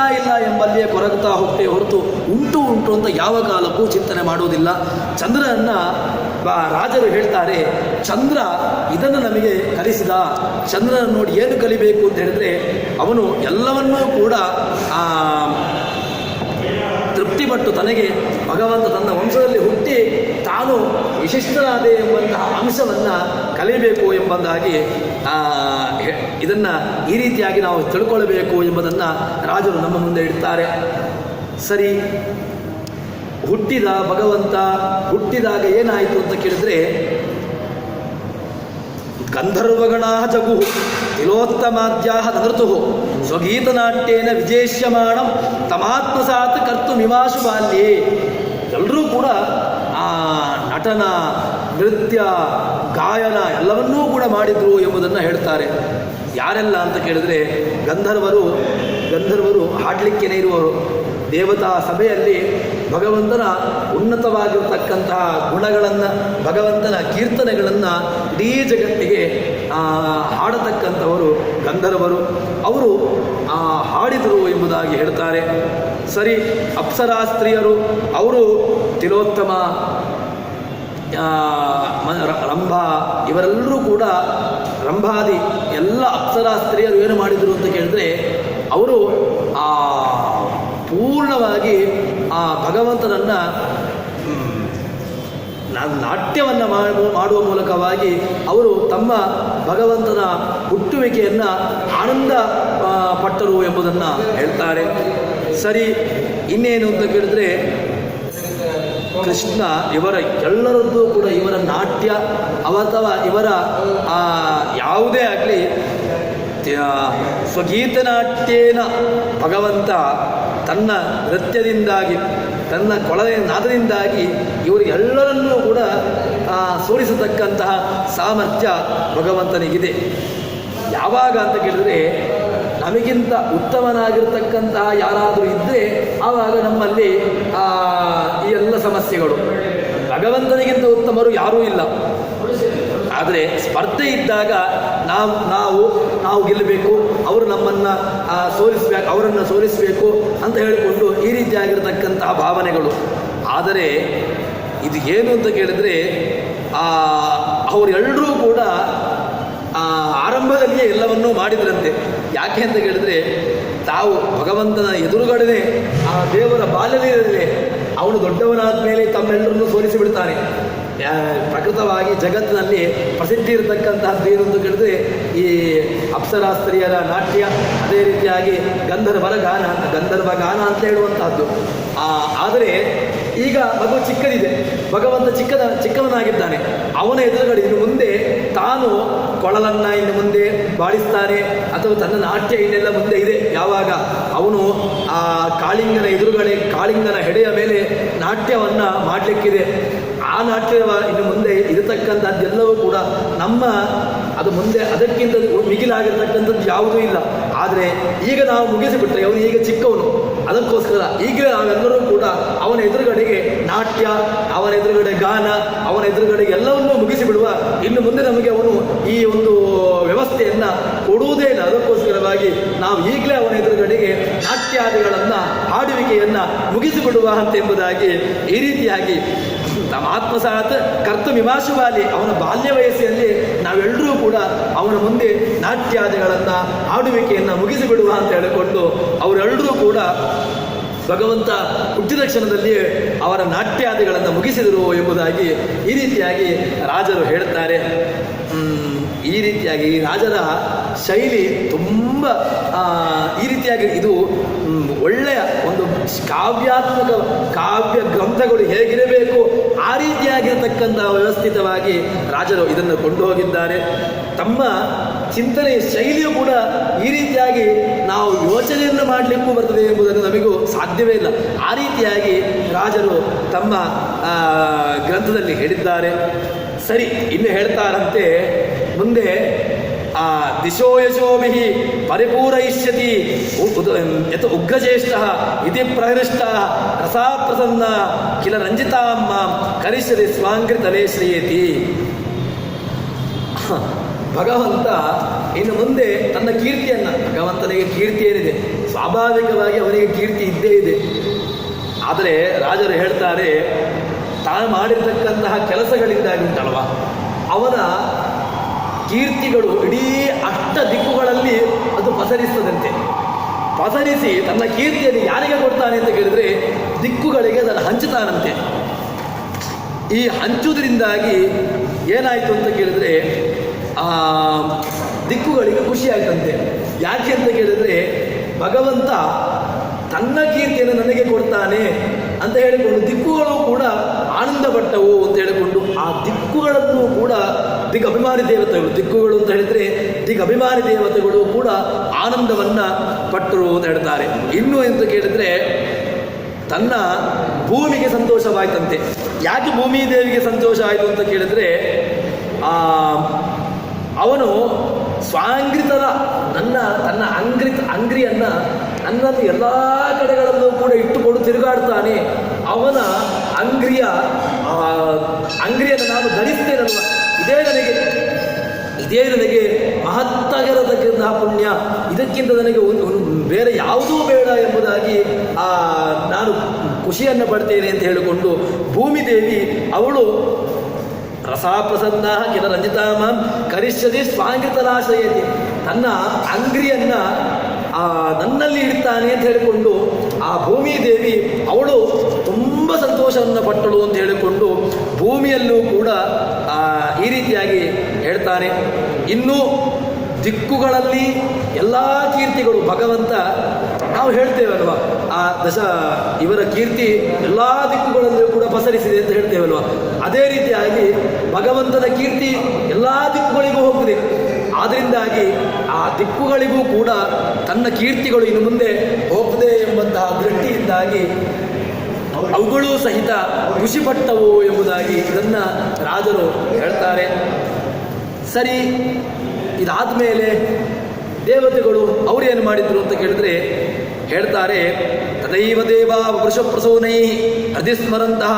S1: ಎಂಬಲ್ಲಿಯೇ ಕೊರಗ್ತಾ ಹೋಗ್ತೇವೆ ಹೊರತು ಉಂಟು ಅಂತ ಯಾವ ಕಾಲಕ್ಕೂ ಚಿಂತನೆ ಮಾಡುವುದಿಲ್ಲ. ಚಂದ್ರನನ್ನು ರಾಜರು ಹೇಳ್ತಾರೆ, ಚಂದ್ರ ಇದನ್ನು ನಮಗೆ ಕಲಿಸಿದ. ಚಂದ್ರನ ನೋಡಿ ಏನು ಕಲಿಬೇಕು ಅಂತ ಹೇಳಿದ್ರೆ, ಅವನು ಎಲ್ಲವನ್ನೂ ಕೂಡ ತೃಪ್ತಿಪಟ್ಟು ತನಗೆ ಭಗವಂತ ತನ್ನ ವಂಶದಲ್ಲಿ ಹುಟ್ಟಿ ತಾನು ವಿಶಿಷ್ಟನಾದೆ ಎಂಬಂತಹ ಅಂಶವನ್ನು ಕಲಿಬೇಕು ಎಂಬುದಾಗಿ ಇದನ್ನು ಈ ರೀತಿಯಾಗಿ ನಾವು ತಿಳ್ಕೊಳ್ಬೇಕು ಎಂಬುದನ್ನು ರಾಜರು ನಮ್ಮ ಮುಂದೆ ಇಡ್ತಾರೆ. ಸರಿ, ಹುಟ್ಟಿದ ಭಗವಂತ ಹುಟ್ಟಿದಾಗ ಏನಾಯಿತು ಅಂತ ಕೇಳಿದ್ರೆ, ಗಂಧರ್ವಗಣ ಜಗು ತಿಲೋತ್ತಮಾದ್ಯಾಹ ನೃತು ಸ್ವಗೀತನಾಟ್ಯೇನ ವಿಜೇಷ್ಯಮಾಣಂ ತಮಾತ್ಮಸಾತ್ ಕರ್ತುಮಿಮಾಶು ಬಾಲ್ಯೇ. ಎಲ್ಲರೂ ಕೂಡ ಆ ನಟನ, ನೃತ್ಯ, ಗಾಯನ ಎಲ್ಲವನ್ನೂ ಕೂಡ ಮಾಡಿದರು ಎಂಬುದನ್ನು ಹೇಳ್ತಾರೆ. ಯಾರೆಲ್ಲ ಅಂತ ಕೇಳಿದ್ರೆ, ಗಂಧರ್ವರು ಹಾಡಲಿಕ್ಕೇನೆ ಇರುವವರು. ದೇವತಾ ಸಭೆಯಲ್ಲಿ ಭಗವಂತನ ಉನ್ನತವಾಗಿರ್ತಕ್ಕಂತಹ ಗುಣಗಳನ್ನು, ಭಗವಂತನ ಕೀರ್ತನೆಗಳನ್ನು ಇಡೀ ಜಗತ್ತಿಗೆ ಹಾಡತಕ್ಕಂಥವರು ಗಂಧರ್ವರು. ಅವರು ಹಾಡಿದರು ಎಂಬುದಾಗಿ ಹೇಳ್ತಾರೆ. ಸರಿ, ಅಪ್ಸರಾ ಸ್ತ್ರೀಯರು, ಅವರು ತಿಲೋತ್ತಮ, ರಂಭಾ, ಇವರೆಲ್ಲರೂ ಕೂಡ ರಂಭಾದಿ ಎಲ್ಲ ಅಪ್ಸರಾ ಸ್ತ್ರೀಯರು ಏನು ಮಾಡಿದರು ಅಂತ ಕೇಳಿದ್ರೆ, ಅವರು ಪೂರ್ಣವಾಗಿ ಆ ಭಗವಂತನನ್ನು ನಾಟ್ಯವನ್ನು ಮಾಡುವ ಮೂಲಕವಾಗಿ ಅವರು ತಮ್ಮ ಭಗವಂತನ ಹುಟ್ಟುವಿಕೆಯನ್ನು ಆನಂದ ಪಟ್ಟರು ಎಂಬುದನ್ನು ಹೇಳ್ತಾರೆ. ಸರಿ, ಇನ್ನೇನು ಅಂತ ಕೇಳಿದ್ರೆ, ಕೃಷ್ಣ ಇವರ ಎಲ್ಲರದ್ದು ಕೂಡ ಇವರ ನಾಟ್ಯ ಅಥವಾ ಇವರ ಯಾವುದೇ ಆಗಲಿ ಸ್ವಗೀತನಾಟ್ಯೇನ ಭಗವಂತ ತನ್ನ ನೃತ್ಯದಿಂದಾಗಿ, ತನ್ನ ಕೊಳಲೆ ನಾದದಿಂದಾಗಿ ಇವರಿಗೆಲ್ಲರನ್ನೂ ಕೂಡ ಸೋಲಿಸತಕ್ಕಂತಹ ಸಾಮರ್ಥ್ಯ ಭಗವಂತನಿಗಿದೆ. ಯಾವಾಗ ಅಂತ ಕೇಳಿದರೆ, ನಮಗಿಂತ ಉತ್ತಮನಾಗಿರ್ತಕ್ಕಂತಹ ಯಾರಾದರೂ ಇದ್ದರೆ ಆವಾಗ ನಮ್ಮಲ್ಲಿ ಈ ಎಲ್ಲ ಸಮಸ್ಯೆಗಳು ಭಗವಂತನಿಗಿಂತ ಉತ್ತಮರು ಯಾರೂ ಇಲ್ಲ. ಆದರೆ ಸ್ಪರ್ಧೆ ಇದ್ದಾಗ ನಾವು ಗೆಲ್ಲಬೇಕು, ಅವರು ನಮ್ಮನ್ನು ಸೋಲಿಸಬೇಕು, ಅವರನ್ನು ಸೋಲಿಸಬೇಕು ಅಂತ ಹೇಳಿಕೊಂಡು ಈ ರೀತಿಯಾಗಿರತಕ್ಕಂತಹ ಭಾವನೆಗಳು. ಆದರೆ ಇದು ಏನು ಅಂತ ಕೇಳಿದರೆ ಅವರೆಲ್ಲರೂ ಕೂಡ ಆರಂಭದಲ್ಲಿಯೇ ಎಲ್ಲವನ್ನೂ ಮಾಡಿದ್ರಂತೆ. ಯಾಕೆ ಅಂತ ಕೇಳಿದರೆ ತಾವು ಭಗವಂತನ ಎದುರುಗಡೆ ಆ ದೇವರ ಬಾಲ್ಯದಲ್ಲೇ ಅವನು ದೊಡ್ಡವನಾದ ಮೇಲೆ ತಮ್ಮೆಲ್ಲರನ್ನು ಸೋಲಿಸಿಬಿಡ್ತಾನೆ. ಪ್ರಕೃತವಾಗಿ ಜಗತ್ತಿನಲ್ಲಿ ಪ್ರಸಿದ್ಧಿ ಇರತಕ್ಕಂತಹದ್ದು ಏನು ಅಂತ ಕೇಳಿದ್ರೆ ಈ ಅಪ್ಸರಾಸ್ತ್ರೀಯರ ನಾಟ್ಯ, ಅದೇ ರೀತಿಯಾಗಿ ಗಂಧರ್ವ ಗಾನ ಅಂತ ಹೇಳುವಂತಹದ್ದು. ಆದರೆ ಈಗ ಮಗು ಚಿಕ್ಕದಿದೆ, ಭಗವಂತ ಚಿಕ್ಕವನಾಗಿದ್ದಾನೆ. ಅವನ ಎದುರುಗಡೆ ಇನ್ನು ಮುಂದೆ ತಾನು ಕೊಳಲನ್ನು ಇನ್ನು ಮುಂದೆ ಬಾಳಿಸ್ತಾನೆ ಅಥವಾ ತನ್ನ ನಾಟ್ಯ ಇನ್ನೆಲ್ಲ ಮುಂದೆ ಇದೆ. ಯಾವಾಗ ಅವನು ಆ ಕಾಳಿಂಗನ ಎದುರುಗಡೆ ಕಾಳಿಂಗನ ಹೆಡೆಯ ಮೇಲೆ ನಾಟ್ಯವನ್ನು ಮಾಡಲಿಕ್ಕಿದೆ, ಆ ನಾಟ್ಯ ಇನ್ನು ಮುಂದೆ ಇರತಕ್ಕಂಥದ್ದೆಲ್ಲವೂ ಕೂಡ ಅದು ಮುಂದೆ ಅದಕ್ಕಿಂತ ಮಿಗಿಲಾಗಿರ್ತಕ್ಕಂಥದ್ದು ಯಾವುದೂ ಇಲ್ಲ. ಆದರೆ ಈಗ ನಾವು ಮುಗಿಸಿಬಿಟ್ರೆ ಅವನು ಈಗ ಚಿಕ್ಕವನು, ಅದಕ್ಕೋಸ್ಕರ ಈಗಲೇ ನಾವೆಲ್ಲರೂ ಕೂಡ ಅವನ ಎದುರುಗಡೆಗೆ ನಾಟ್ಯ, ಅವನ ಎದುರುಗಡೆ ಗಾನ, ಅವನ ಎದುರುಗಡೆಗೆ ಎಲ್ಲವನ್ನೂ ಮುಗಿಸಿಬಿಡುವ. ಇನ್ನು ಮುಂದೆ ನಮಗೆ ಅವನು ಈ ಒಂದು ವ್ಯವಸ್ಥೆಯನ್ನು ಕೊಡುವುದೇ ಇಲ್ಲ. ಅದಕ್ಕೋಸ್ಕರವಾಗಿ ನಾವು ಈಗಲೇ ಅವನ ಎದುರುಗಡೆಗೆ ನಾಟ್ಯಾದಿಗಳನ್ನು ಹಾಡುವಿಕೆಯನ್ನು ಮುಗಿಸಿಬಿಡುವ ಎಂಬುದಾಗಿ ಈ ರೀತಿಯಾಗಿ ತಮ್ಮ ಆತ್ಮಸಾತ್ ಕರ್ತ ವಿಮಾಶುವಾಲಿ ಅವನ ಬಾಲ್ಯ ವಯಸ್ಸಿನಲ್ಲಿ ನಾವೆಲ್ಲರೂ ಕೂಡ ಅವನ ಮುಂದೆ ನಾಟ್ಯಾದಿಗಳನ್ನು ಹಾಡುವಿಕೆಯನ್ನು ಮುಗಿಸಿಬಿಡುವ ಅಂತ ಹೇಳಿಕೊಂಡು ಅವರೆಲ್ಲರೂ ಕೂಡ ಭಗವಂತ ಹುಟ್ಟಿದ ಕ್ಷಣದಲ್ಲಿಯೇ ಅವರ ನಾಟ್ಯಾದಿಗಳನ್ನು ಮುಗಿಸಿದರು ಎಂಬುದಾಗಿ ಈ ರೀತಿಯಾಗಿ ರಾಜರು ಹೇಳ್ತಾರೆ. ಈ ರೀತಿಯಾಗಿ ಈ ರಾಜರ ಶೈಲಿ ತುಂಬ ಈ ರೀತಿಯಾಗಿ ಇದು ಒಳ್ಳೆಯ ಒಂದು ಕಾವ್ಯ ಗ್ರಂಥಗಳು ಹೇಗಿರಬೇಕು ಆ ರೀತಿಯಾಗಿರತಕ್ಕಂತಹ ವ್ಯವಸ್ಥಿತವಾಗಿ ರಾಜರು ಇದನ್ನು ಕೊಂಡು ಹೋಗಿದ್ದಾರೆ. ತಮ್ಮ ಚಿಂತನೆಯ ಶೈಲಿಯೂ ಕೂಡ ಈ ರೀತಿಯಾಗಿ ನಾವು ಯೋಚನೆಯನ್ನು ಮಾಡಲಿಕ್ಕೂ ಬರ್ತದೆ ಎಂಬುದನ್ನು ನಮಗೂ ಸಾಧ್ಯವೇ ಇಲ್ಲ. ಆ ರೀತಿಯಾಗಿ ರಾಜರು ತಮ್ಮ ಗ್ರಂಥದಲ್ಲಿ ಹೇಳಿದ್ದಾರೆ. ಸರಿ, ಇನ್ನು ಹೇಳ್ತಾರಂತೆ ಮುಂದೆ ದಿಶೋ ಯಶೋಭಿ ಪರಿಪೂರಯಿಷ್ಯತಿ ಯತ್ ಉಗ್ರಜ್ಯೇಷ್ಠ ಇತಿ ಪ್ರಹೃಷ್ಟ ರಸಾಪ್ರಸನ್ನ ಕಿಲ ರಂಜಿತಾಮ್ಮ ಕರಿಷ್ಯತಿ ಸ್ವಾಂಕೃತವೇ ಶ್ರೀಯತಿ. ಭಗವಂತ ಇನ್ನು ಮುಂದೆ ತನ್ನ ಕೀರ್ತಿಯನ್ನು, ಭಗವಂತನಿಗೆ ಕೀರ್ತಿ ಏನಿದೆ ಸ್ವಾಭಾವಿಕವಾಗಿ ಅವನಿಗೆ ಕೀರ್ತಿ ಇದ್ದೇ ಇದೆ. ಆದರೆ ರಾಜರು ಹೇಳ್ತಾರೆ ತಾನು ಮಾಡಿರ್ತಕ್ಕಂತಹ ಕೆಲಸಗಳಿಂದಾಗಿ ಉಂಟಲ್ವ ಅವನ ಕೀರ್ತಿಗಳು ಇಡೀ ಅಷ್ಟ ದಿಕ್ಕುಗಳಲ್ಲಿ ಅದು ಪಸರಿಸ್ತದಂತೆ. ಪಸರಿಸಿ ತನ್ನ ಕೀರ್ತಿಯನ್ನು ಯಾರಿಗೆ ಕೊಡ್ತಾನೆ ಅಂತ ಕೇಳಿದರೆ ದಿಕ್ಕುಗಳಿಗೆ ಅದನ್ನು ಹಂಚುತ್ತಾನಂತೆ. ಈ ಹಂಚುವುದರಿಂದಾಗಿ ಏನಾಯಿತು ಅಂತ ಕೇಳಿದರೆ ದಿಕ್ಕುಗಳಿಗೆ ಖುಷಿ ಆಯ್ತಂತೆ. ಯಾಕೆ ಅಂತ ಕೇಳಿದರೆ ಭಗವಂತ ತನ್ನ ಕೀರ್ತಿಯನ್ನು ನನಗೆ ಕೊಡ್ತಾನೆ ಅಂತ ಹೇಳಿಕೊಂಡು ದಿಕ್ಕುಗಳು ಕೂಡ ಆನಂದಪಟ್ಟವು ಅಂತ ಹೇಳಿಕೊಂಡು ಆ ದಿಕ್ಕುಗಳನ್ನು ಕೂಡ ಅಭಿಮಾನಿ ದೇವತೆಗಳು, ದಿಕ್ಕುಗಳು ಅಂತ ಹೇಳಿದರೆ ಅಭಿಮಾನಿ ದೇವತೆಗಳು ಕೂಡ ಆನಂದವನ್ನು ಪಟ್ಟರು ಅಂತ ಹೇಳ್ತಾರೆ. ಇನ್ನು ಅಂತ ಕೇಳಿದರೆ ತನ್ನ ಭೂಮಿಗೆ ಸಂತೋಷವಾಯ್ತಂತೆ. ಯಾಕೆ ಭೂಮಿ ದೇವಿಗೆ ಸಂತೋಷ ಆಯಿತು ಅಂತ ಕೇಳಿದರೆ ಅವನು ಸ್ವಾಂಗ್ರಿತರ ತನ್ನ ಅಂಗ್ರಿಯನ್ನು ನನ್ನನ್ನು ಎಲ್ಲ ಕಡೆಗಳಲ್ಲೂ ಕೂಡ ಇಟ್ಟುಕೊಂಡು ತಿರುಗಾಡ್ತಾನೆ. ಅವನ ಅಂಗ್ರಿಯನ್ನು ನಾನು ಧರಿಸ್ತೇನಲ್ವ, ಇದೇ ನನಗೆ ಮಹತ್ತಾಗಿರತಕ್ಕಂತಹ ಪುಣ್ಯ, ಇದಕ್ಕಿಂತ ನನಗೆ ಬೇರೆ ಯಾವುದೂ ಬೇಡ ಎಂಬುದಾಗಿ ನಾನು ಖುಷಿಯನ್ನು ಪಡ್ತೇನೆ ಅಂತ ಹೇಳಿಕೊಂಡು ಭೂಮಿದೇವಿ ಅವಳು ರಸಾಪ್ರಸನ್ನ ಕೆಲ ರಂಜಿತಾಮಾಂ ಕರಿಷ್ಯತಿ ಸ್ವಾಂಗಿತರಾಶ್ರಯತಿ, ತನ್ನ ಅಂಗ್ರಿಯನ್ನು ನನ್ನಲ್ಲಿ ಇಡ್ತಾನೆ ಅಂತ ಹೇಳಿಕೊಂಡು ಆ ಭೂಮಿ ದೇವಿ ಅವಳು ತುಂಬ ಸಂತೋಷವನ್ನು ಪಟ್ಟಳು ಅಂತ ಹೇಳಿಕೊಂಡು ಭೂಮಿಯಲ್ಲೂ ಕೂಡ ಈ ರೀತಿಯಾಗಿ ಹೇಳ್ತಾನೆ. ಇನ್ನು ದಿಕ್ಕುಗಳಲ್ಲಿ ಎಲ್ಲ ಕೀರ್ತಿಗಳು ಭಗವಂತ ನಾವು ಹೇಳ್ತೇವಲ್ವ, ಇವರ ಕೀರ್ತಿ ಎಲ್ಲ ದಿಕ್ಕುಗಳಲ್ಲೂ ಕೂಡ ಪಸರಿಸಿದೆ ಅಂತ ಹೇಳ್ತೇವಲ್ವ, ಅದೇ ರೀತಿಯಾಗಿ ಭಗವಂತನ ಕೀರ್ತಿ ಎಲ್ಲ ದಿಕ್ಕುಗಳಿಗೂ ಹೋಗ್ತದೆ. ಆದ್ದರಿಂದಾಗಿ ಆ ದಿಕ್ಕುಗಳಿಗೂ ಕೂಡ ತನ್ನ ಕೀರ್ತಿಗಳು ಇನ್ನು ಮುಂದೆ ಹೋಗ್ತದೆ ಎಂಬಂತಹ ದೃಷ್ಟಿಯಿಂದಾಗಿ ಅವುಗಳೂ ಸಹಿತ ಖುಷಿಪಟ್ಟವು ಎಂಬುದಾಗಿ ಇದನ್ನು ರಾಜರು ಹೇಳ್ತಾರೆ. ಸರಿ, ಇದಾದ ಮೇಲೆ ದೇವತೆಗಳು ಅವರೇನು ಮಾಡಿದ್ರು ಅಂತ ಕೇಳಿದ್ರೆ ಹೇಳ್ತಾರೆ ತದೈವ ದೇವ ಪುರುಷಪ್ರಸೂನೈ ಹೃದಿಸ್ಮರಂತಹ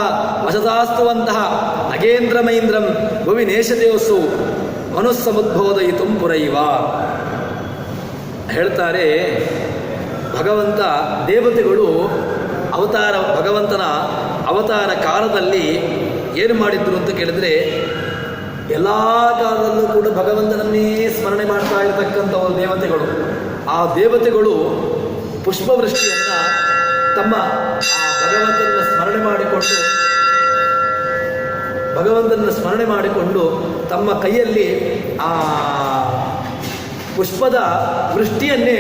S1: ವಶತಾಸ್ತುವಂತಹ ನಗೇಂದ್ರಮೈಂದ್ರಂ ಭುವಿ ನೇಷತೆಯಸ್ಸು ಮನುಸ್ಸಮುದ್ಬೋಧಯಿತು ಪುರೈವ. ಹೇಳ್ತಾರೆ ಭಗವಂತ ದೇವತೆಗಳು ಭಗವಂತನ ಅವತಾರ ಕಾಲದಲ್ಲಿ ಏನು ಮಾಡಿದ್ರು ಅಂತ ಕೇಳಿದ್ರೆ, ಎಲ್ಲ ಕಾಲದಲ್ಲೂ ಕೂಡ ಭಗವಂತನನ್ನೇ ಸ್ಮರಣೆ ಮಾಡ್ತಾ ಇರತಕ್ಕಂಥವರು ದೇವತೆಗಳು. ಆ ದೇವತೆಗಳು ಪುಷ್ಪವೃಷ್ಟಿಯನ್ನು ತಮ್ಮ ಭಗವಂತನ ಸ್ಮರಣೆ ಮಾಡಿಕೊಂಡು ತಮ್ಮ ಕೈಯಲ್ಲಿ ಆ ಪುಷ್ಪದ ವೃಷ್ಟಿಯನ್ನೇ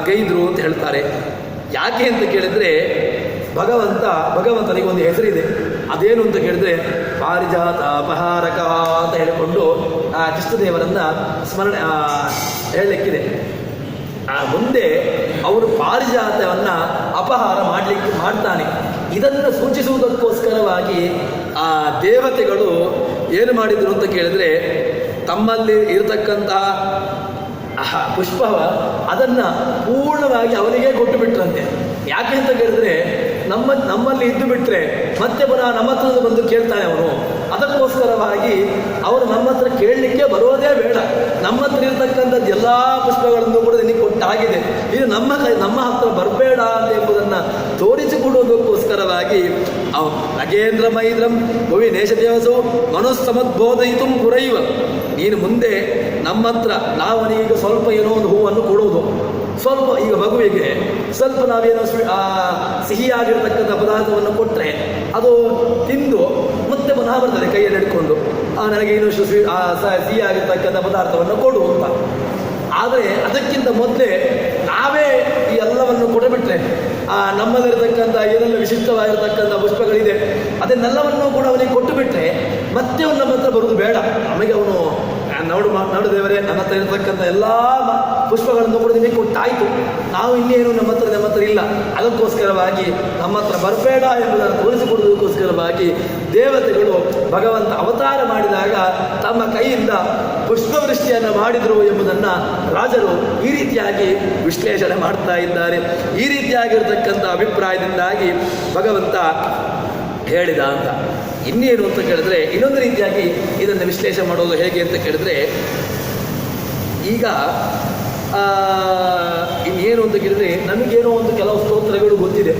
S1: ಗೈದ್ರು ಅಂತ ಹೇಳ್ತಾರೆ. ಯಾಕೆ ಅಂತ ಕೇಳಿದ್ರೆ, ಭಗವಂತನಿಗೆ ಒಂದು ಹೆಸರಿದೆ. ಅದೇನು ಅಂತ ಕೇಳಿದ್ರೆ ಪಾರಿಜಾತ ಅಪಹಾರಕ ಅಂತ ಹೇಳಿಕೊಂಡು ಕೃಷ್ಣದೇವರನ್ನ ಸ್ಮರಣೆ ಹೇಳಲಿಕ್ಕಿದೆ. ಮುಂದೆ ಅವರು ಪಾರಿಜಾತವನ್ನು ಅಪಹಾರ ಮಾಡ್ತಾನೆ. ಇದನ್ನು ಸೂಚಿಸುವುದಕ್ಕೋಸ್ಕರವಾಗಿ ಆ ದೇವತೆಗಳು ಏನು ಮಾಡಿದರು ಅಂತ ಕೇಳಿದ್ರೆ, ತಮ್ಮಲ್ಲಿ ಇರತಕ್ಕಂತಹ ಪುಷ್ಪ ಅದನ್ನು ಪೂರ್ಣವಾಗಿ ಅವನಿಗೆ ಕೊಟ್ಟು ಬಿಟ್ರಂತೆ. ಯಾಕೆ ಅಂತ ಕೇಳಿದ್ರೆ, ನಮ್ಮಲ್ಲಿ ಇದ್ದು ಬಿಟ್ಟರೆ ಮತ್ತೆ ಪುನಃ ನಮ್ಮ ಹತ್ರ ಬಂದು ಕೇಳ್ತಾನೆ ಅವನು. ಅದಕ್ಕೋಸ್ಕರವಾಗಿ ಅವರು ನಮ್ಮ ಹತ್ರ ಕೇಳಲಿಕ್ಕೆ ಬರೋದೇ ಬೇಡ. ನಮ್ಮ ಹತ್ರ ಇರತಕ್ಕಂಥದ್ದು ಎಲ್ಲ ಪುಷ್ಪಗಳನ್ನು ಕೂಡ ನಿನಗೆ ಕೊಟ್ಟಾಗಿದೆ, ಇದು ನಮ್ಮ ಹತ್ರ ಬರಬೇಡ ಅಂತ ಎಂಬುದನ್ನು ತೋರಿಸಿಕೊಡುವುದಕ್ಕೋಸ್ಕರವಾಗಿ ನಗೇಂದ್ರ ಮೈದ್ರಂ ಭುವಿ ನೇಷದೇವಸು ಮನುಸ್ಸಮದ್ಬೋಧಯಿತು ಪುರೈವ. ನೀನು ಮುಂದೆ ನಮ್ಮ ಹತ್ರ ನಾವನೀಗ ಸ್ವಲ್ಪ ಏನೋ ಒಂದು ಹೂವನ್ನು ಕೊಡುವುದು, ಸ್ವಲ್ಪ ಈಗ ಮಗುವಿಗೆ ಸ್ವಲ್ಪ ನಾವೇನೋ ಸಿಹಿಯಾಗಿರ್ತಕ್ಕಂಥ ಪದಾರ್ಥವನ್ನು ಕೊಟ್ಟರೆ ಅದು ತಿಂದು ಮತ್ತೆ ಪುನಃ ಬರ್ತದೆ ಕೈಯಲ್ಲಿ ಹಿಡ್ಕೊಂಡು, ನನಗೆ ಇನ್ನಷ್ಟು ಸಿಹಿಯಾಗಿರ್ತಕ್ಕಂಥ ಪದಾರ್ಥವನ್ನು ಕೊಡು ಅಂತ. ಆದರೆ ಅದಕ್ಕಿಂತ ಮೊದಲೇ ನಾವೇ ಈ ಎಲ್ಲವನ್ನು ಕೊಡಬಿಟ್ರೆ ನಮ್ಮಲ್ಲಿರತಕ್ಕಂಥ ಏನೆಲ್ಲ ವಿಶಿಷ್ಟವಾಗಿರ್ತಕ್ಕಂಥ ಪುಷ್ಪಗಳಿದೆ ಅದನ್ನೆಲ್ಲವನ್ನು ಕೂಡ ಅವನಿಗೆ ಕೊಟ್ಟು ಬಿಟ್ಟರೆ ಮತ್ತೆ ಅವನು ನಮ್ಮ ಹತ್ರ ಬರುವುದು ಬೇಡ. ನಮಗೆ ಅವನು ನೋಡು ದೇವರೇ, ನನ್ನ ಹತ್ರ ಇರತಕ್ಕಂಥ ಎಲ್ಲ ಪುಷ್ಪಗಳನ್ನು ಕೂಡ ನಿಮಗೆ ಕೊಟ್ಟಾಯಿತು, ನಾವು ಇನ್ನೇನು ನಮ್ಮ ಹತ್ರ ಇಲ್ಲ, ಅದಕ್ಕೋಸ್ಕರವಾಗಿ ನಮ್ಮ ಹತ್ರ ಬರಬೇಡ ಎಂಬುದನ್ನು ತೋರಿಸಿಕೊಡುವುದಕ್ಕೋಸ್ಕರವಾಗಿ ದೇವತೆಗಳು ಭಗವಂತ ಅವತಾರ ಮಾಡಿದಾಗ ತಮ್ಮ ಕೈಯಿಂದ ಪುಷ್ಪವೃಷ್ಟಿಯನ್ನು ಮಾಡಿದರು ಎಂಬುದನ್ನು ರಾಜರು ಈ ರೀತಿಯಾಗಿ ವಿಶ್ಲೇಷಣೆ ಮಾಡ್ತಾ ಇದ್ದಾರೆ. ಈ ರೀತಿಯಾಗಿರ್ತಕ್ಕಂಥ ಅಭಿಪ್ರಾಯದಿಂದಾಗಿ ಭಗವಂತ ಹೇಳಿದ ಅಂತ. ಇನ್ನೇನು ಅಂತ ಕೇಳಿದ್ರೆ, ಇನ್ನೊಂದು ರೀತಿಯಾಗಿ ಇದನ್ನು ವಿಶ್ಲೇಷಣೆ ಮಾಡೋದು ಹೇಗೆ ಅಂತ ಕೇಳಿದ್ರೆ, ಈಗ ಇನ್ನೇನು ಅಂತ ಕೇಳಿದ್ರೆ, ನಮಗೇನೋ ಒಂದು ಕೆಲವು ಸ್ತೋತ್ರಗಳು ಗೊತ್ತಿದೆ.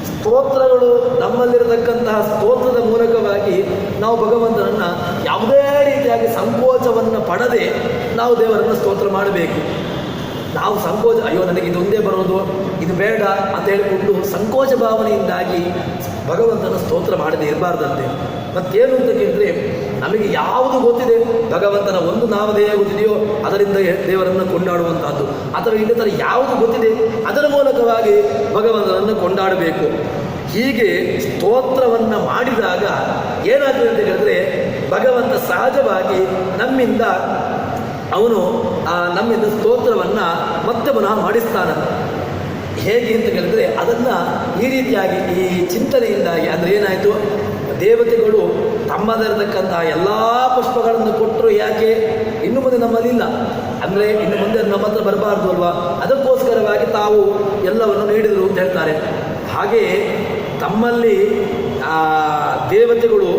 S1: ಸ್ತೋತ್ರಗಳು ನಮ್ಮಲ್ಲಿರತಕ್ಕಂತಹ ಸ್ತೋತ್ರದ ಮೂಲಕವಾಗಿ ನಾವು ಭಗವಂತನನ್ನು ಯಾವುದೇ ರೀತಿಯಾಗಿ ಸಂಕೋಚವನ್ನು ಪಡದೆ ನಾವು ದೇವರನ್ನು ಸ್ತೋತ್ರ ಮಾಡಬೇಕು. ನಾವು ಸಂಕೋಚ, ಅಯ್ಯೋ ನನಗೆ ಇದೊಂದೇ ಬರೋದು, ಇದು ಬೇಡ ಅಂತ ಹೇಳಿಕೊಂಡು ಸಂಕೋಚ ಭಾವನೆಯಿಂದಾಗಿ ಭಗವಂತನ ಸ್ತೋತ್ರ ಮಾಡದೆ ಇರಬಾರ್ದಂತೆ. ಮತ್ತೇನು ಅಂತ ಕೇಳಿದ್ರೆ, ನಮಗೆ ಯಾವುದು ಗೊತ್ತಿದೆ, ಭಗವಂತನ ಒಂದು ನಾಮಧೇಯ ಗೊತ್ತಿದೆಯೋ ಅದರಿಂದ ದೇವರನ್ನು ಕೊಂಡಾಡುವಂತಹದ್ದು, ಅಥವಾ ಇನ್ನೇ ಥರ ಯಾವುದು ಗೊತ್ತಿದೆ ಅದರ ಮೂಲಕವಾಗಿ ಭಗವಂತನನ್ನು ಕೊಂಡಾಡಬೇಕು. ಹೀಗೆ ಸ್ತೋತ್ರವನ್ನು ಮಾಡಿದಾಗ ಏನಾಗ್ತದೆ ಅಂತ ಹೇಳಿದ್ರೆ, ಭಗವಂತ ಸಹಜವಾಗಿ ನಮ್ಮಿಂದ ಸ್ತೋತ್ರವನ್ನು ಮತ್ತೆ ಪುನಃ ಮಾಡಿಸ್ತಾನೆ. ಹೇಗೆ ಅಂತ ಕೇಳಿದ್ರೆ, ಅದನ್ನು ಈ ರೀತಿಯಾಗಿ ಈ ಚಿಂತನೆಯಿಂದಾಗಿ ಅಂದರೆ ಏನಾಯಿತು, ದೇವತೆಗಳು ತಮ್ಮದಿರತಕ್ಕಂಥ ಎಲ್ಲ ಪುಷ್ಪಗಳನ್ನು ಕೊಟ್ಟರು. ಯಾಕೆ? ಇನ್ನು ಮುಂದೆ ನಮ್ಮಲ್ಲಿಲ್ಲ ಅಂದರೆ ಇನ್ನು ಮುಂದೆ ನಮ್ಮ ಹತ್ರ ಬರಬಾರ್ದು ಅಲ್ವಾ, ಅದಕ್ಕೋಸ್ಕರವಾಗಿ ತಾವು ಎಲ್ಲವನ್ನು ನೀಡಿದರು ಅಂತ ಹೇಳ್ತಾರೆ. ಹಾಗೆಯೇ ತಮ್ಮಲ್ಲಿ ದೇವತೆಗಳು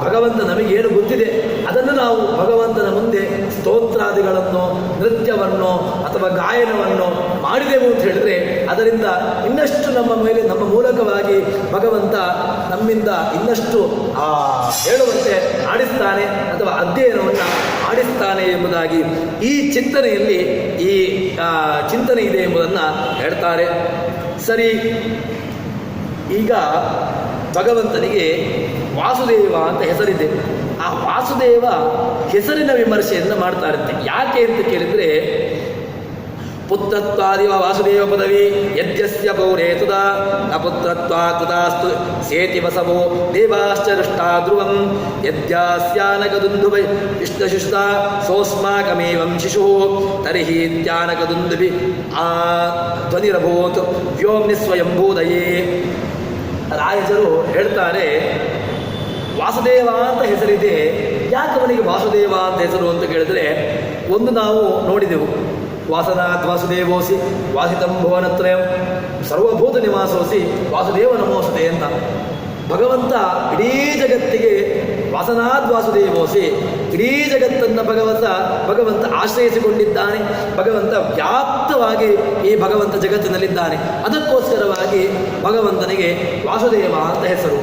S1: ಭಗವಂತ ನಮಗೇನು ಗೊತ್ತಿದೆ ಅದನ್ನು ನಾವು ಭಗವಂತನ ಮುಂದೆ ಸ್ತೋತ್ರಾದಿಗಳನ್ನು, ನೃತ್ಯವನ್ನು ಅಥವಾ ಗಾಯನವನ್ನು ಮಾಡಿದೆವು ಅಂತ ಹೇಳಿದ್ರೆ ಅದರಿಂದ ಇನ್ನಷ್ಟು ನಮ್ಮ ಮೂಲಕವಾಗಿ ಭಗವಂತ ನಮ್ಮಿಂದ ಇನ್ನಷ್ಟು ಹೇಳುವಂತೆ ಆಡಿಸ್ತಾನೆ ಅಥವಾ ಅಧ್ಯಯನವನ್ನು ಆಡಿಸ್ತಾನೆ ಎಂಬುದಾಗಿ ಈ ಚಿಂತನೆಯಲ್ಲಿ ಚಿಂತನೆ ಇದೆ ಎಂಬುದನ್ನು ಹೇಳ್ತಾರೆ. ಸರಿ, ಈಗ ಭಗವಂತನಿಗೆ ವಾಸುದೇವ ಅಂತ ಹೆಸರಿದೆ. ಆ ವಾಸುದೇವ ಹೆಸರಿನ ವಿಮರ್ಶೆಯನ್ನು ಮಾಡ್ತಾ ಇರುತ್ತೆ. ಯಾಕೆ ಅಂತ ಕೇಳಿದರೆ, ಪುತ್ರತ್ವಾದಿವ ವಾಸುದೇವ ಪದವಿ ಯದ್ಯಸ್ಯ ಪೌರೇತುದ ಅಪುತ್ರತ್ವಾಕೃತಾಸ್ತು ಸೇತಿ ವಸವೋ ದೇವಾಶ್ಚ ದೃಷ್ಟಾ ಧ್ರುವಂ ಯದ್ಯಾಸ್ಯಾನಕದುಂದುಭಿ ಇಷ್ಟಶುಷ್ಟ ಸೋಸ್ಮಾಕಮೇವಂ ಶಿಶು ತರ್ಹಿ ತ್ಯಾನಕದುಂದುಭಿ ಧ್ವನಿರಭೂತ್ ವ್ಯೋಮ್ನಿ ಸ್ವಯಂಭೂದಯೇ. ರಾಯಜರು ಹೇಳ್ತಾರೆ, ವಾಸುದೇವ ಅಂತ ಹೆಸರಿದೆ, ಯಾಕೆ ಅವನಿಗೆ ವಾಸುದೇವ ಅಂತ ಹೆಸರು ಅಂತ ಕೇಳಿದ್ರೆ, ಒಂದು ನಾವು ನೋಡಿದೆವು, ವಾಸನಾತ್ ವಾಸುದೇವೋಸಿ ವಾಸಿತಂ ಭುವನತ್ರಯಂ ಸರ್ವಭೂತ ನಿವಾಸೋಸಿ ವಾಸುದೇವ ನಮೋಸತೆ ಅಂತ ಭಗವಂತ ಇಡೀ ಜಗತ್ತಿಗೆ ವಾಸನಾದ್ ವಾಸುದೇವೋಸಿ, ಇಡೀ ಜಗತ್ತನ್ನು ಭಗವಂತ ಆಶ್ರಯಿಸಿಕೊಂಡಿದ್ದಾನೆ. ಭಗವಂತ ವ್ಯಾಪ್ತವಾಗಿ ಈ ಭಗವಂತ ಜಗತ್ತಿನಲ್ಲಿದ್ದಾನೆ. ಅದಕ್ಕೋಸ್ಕರವಾಗಿ ಭಗವಂತನಿಗೆ ವಾಸುದೇವ ಅಂತ ಹೆಸರು.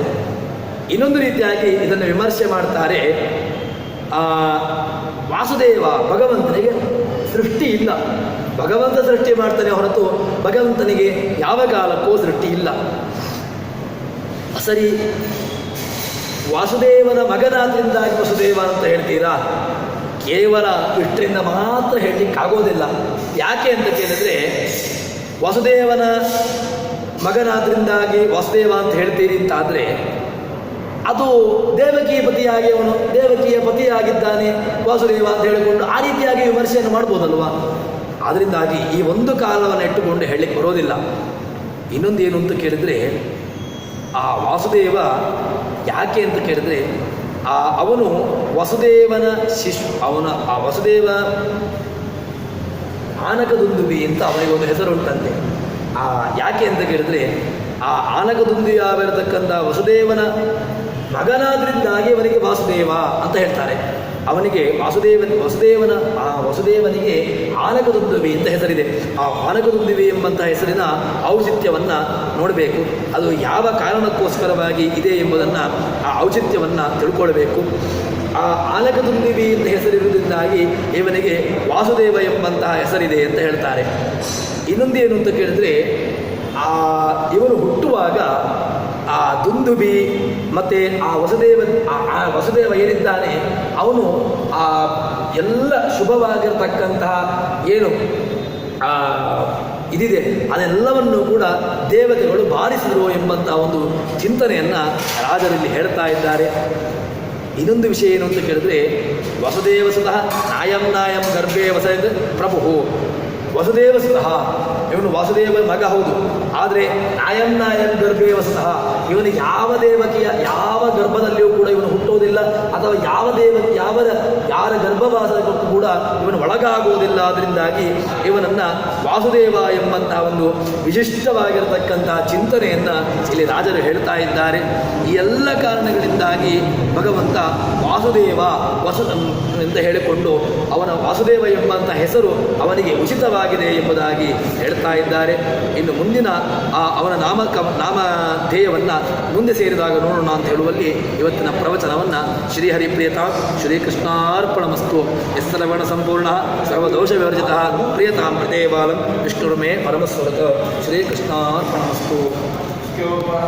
S1: ಇನ್ನೊಂದು ರೀತಿಯಾಗಿ ಇದನ್ನು ವಿಮರ್ಶೆ ಮಾಡ್ತಾರೆ. ವಾಸುದೇವ ಭಗವಂತನಿಗೆ ಸೃಷ್ಟಿ ಇಲ್ಲ, ಭಗವಂತ ಸೃಷ್ಟಿ ಮಾಡ್ತಾನೆ ಹೊರತು ಭಗವಂತನಿಗೆ ಯಾವ ಕಾಲಕ್ಕೂ ಸೃಷ್ಟಿ ಇಲ್ಲ. ಸರಿ, ವಾಸುದೇವನ ಮಗನಾದ್ರಿಂದಾಗಿ ವಸುದೇವ ಅಂತ ಹೇಳ್ತೀರಾ? ಕೇವಲ ಇಷ್ಟರಿಂದ ಮಾತ್ರ ಹೇಳಲಿಕ್ಕಾಗೋದಿಲ್ಲ. ಯಾಕೆ ಅಂತ ಕೇಳಿದ್ರೆ, ವಾಸುದೇವನ ಮಗನಾದ್ರಿಂದಾಗಿ ವಾಸುದೇವ ಅಂತ ಹೇಳ್ತೀರಿ ಅಂತಾದರೆ ಅದು ದೇವಕಿಯ ಪತಿಯಾಗಿ ಅವನು ದೇವಕಿಯ ಪತಿಯಾಗಿದ್ದಾನೆ ವಾಸುದೇವ ಅಂತ ಹೇಳಿಕೊಂಡು ಆ ರೀತಿಯಾಗಿ ವಿಮರ್ಶೆಯನ್ನು ಮಾಡ್ಬೋದಲ್ವಾ? ಆದ್ದರಿಂದಾಗಿ ಈ ಒಂದು ಕಾಲವನ್ನು ಇಟ್ಟುಕೊಂಡು ಹೇಳಲಿಕ್ಕೆ ಬರೋದಿಲ್ಲ. ಇನ್ನೊಂದು ಏನು ಅಂತ ಕೇಳಿದರೆ, ಆ ವಾಸುದೇವ ಯಾಕೆ ಅಂತ ಕೇಳಿದ್ರೆ, ಅವನು ವಸುದೇವನ ಆ ವಸುದೇವ ಆನಕದುಂದುಬಿ ಅಂತ ಅವನಿಗೊಂದು ಹೆಸರುಂಟಂತೆ. ಯಾಕೆ ಅಂತ ಕೇಳಿದ್ರೆ, ಆ ಆನಕದುಂದುಬಿಯಾಗಿರತಕ್ಕಂಥ ವಸುದೇವನ ಮಗನಾದ್ರಿಂದಾಗಿ ಅವನಿಗೆ ವಾಸುದೇವ ಅಂತ ಹೇಳ್ತಾರೆ. ಅವನಿಗೆ ವಸುದೇವನಿಗೆ ಆನಕದುಂದುಬಿ ಅಂತ ಹೆಸರಿದೆ. ಆ ಆನಕದುಂದುಬಿ ಎಂಬಂಥ ಹೆಸರಿನ ಔಚಿತ್ಯವನ್ನು ನೋಡಬೇಕು. ಅದು ಯಾವ ಕಾರಣಕ್ಕೋಸ್ಕರವಾಗಿ ಇದೆ ಎಂಬುದನ್ನು, ಆ ಔಚಿತ್ಯವನ್ನು ತಿಳ್ಕೊಳ್ಬೇಕು. ಆ ಆನಕದುಂದುಬಿ ಅಂತ ಹೆಸರಿರುವುದರಿಂದಾಗಿ ಇವನಿಗೆ ವಾಸುದೇವ ಎಂಬಂತಹ ಹೆಸರಿದೆ ಅಂತ ಹೇಳ್ತಾರೆ. ಇನ್ನೊಂದು ಏನು ಅಂತ ಕೇಳಿದ್ರೆ, ಇವನು ಹುಟ್ಟುವಾಗ ಆ ದುಂದುಬಿ ಮತ್ತು ಆ ವಸುದೇವ ಏನಿದ್ದಾನೆ ಅವನು ಆ ಎಲ್ಲ ಶುಭವಾಗಿರತಕ್ಕಂತಹ ಏನು ಇದಿದೆ ಅದೆಲ್ಲವನ್ನು ಕೂಡ ದೇವತೆಗಳು ಬಾರಿಸಿದರು ಎಂಬಂತಹ ಒಂದು ಚಿಂತನೆಯನ್ನು ರಾಜರಲ್ಲಿ ಹೇಳ್ತಾ ಇದ್ದಾರೆ. ಇನ್ನೊಂದು ವಿಷಯ ಏನು ಅಂತ ಕೇಳಿದ್ರೆ, ವಸುದೇವ ಸುತಃ ನಾಯಂ ಗರ್ಭೇ ವಸದ್ ಪ್ರಭು. ವಸುದೇವ ಸುತಃ ಇವನು ವಾಸುದೇವ ಮಗ ಹೌದು, ಆದರೆ ನಾಯಂ ಗರ್ಭೇ ವಸತಃ ಇವನು ಯಾವ ಗರ್ಭದಲ್ಲಿಯೂ ಕೂಡ ಇವನು ಹುಟ್ಟುವುದಿಲ್ಲ, ಅಥವಾ ಯಾರ ಗರ್ಭವಾಸಕ್ಕೂ ಕೂಡ ಇವನು ಒಳಗಾಗುವುದಿಲ್ಲ. ಅದರಿಂದಾಗಿ ಇವನನ್ನು ವಾಸುದೇವ ಎಂಬಂತಹ ಒಂದು ವಿಶಿಷ್ಟವಾಗಿರತಕ್ಕಂತಹ ಚಿಂತನೆಯನ್ನು ಇಲ್ಲಿ ರಾಜರು ಹೇಳ್ತಾ ಇದ್ದಾರೆ. ಈ ಎಲ್ಲ ಕಾರಣಗಳಿಂದಾಗಿ ಭಗವಂತ ವಾಸುದೇವ ಅಂತ ಹೇಳಿಕೊಂಡು ಅವನ ವಾಸುದೇವ ಎಂಬಂಥ ಹೆಸರು ಅವನಿಗೆ ಉಚಿತವಾಗಿದೆ ಎಂಬುದಾಗಿ ಹೇಳ್ತಾ ಇದ್ದಾರೆ. ಇನ್ನು ಮುಂದಿನ ಅವನ ನಾಮಧೇಯವನ್ನು ಮುಂದೆ ಸೇರಿದಾಗ ನೋಡೋಣ ಅಂತ ಹೇಳುವಲ್ಲಿ ಇವತ್ತಿನ ಪ್ರವಚನವನ್ನು ಶ್ರೀಹರಿಪ್ರಿಯತಾ ಶ್ರೀಕೃಷ್ಣಾರ್ಪಣಮಸ್ತು. ಯಸ್ಸರವಣ ಸಂಪೂರ್ಣ ಸರ್ವದೋಷ ವಿವರ್ಜಿತ ಪ್ರಿಯತಾಂ ಪ್ರದೇವಾಲಂ ವಿಷ್ಣುರ್ಮೇ ಪರಮಸ್ವರತ. ಶ್ರೀಕೃಷ್ಣಾರ್ಪಣಮಸ್ತು.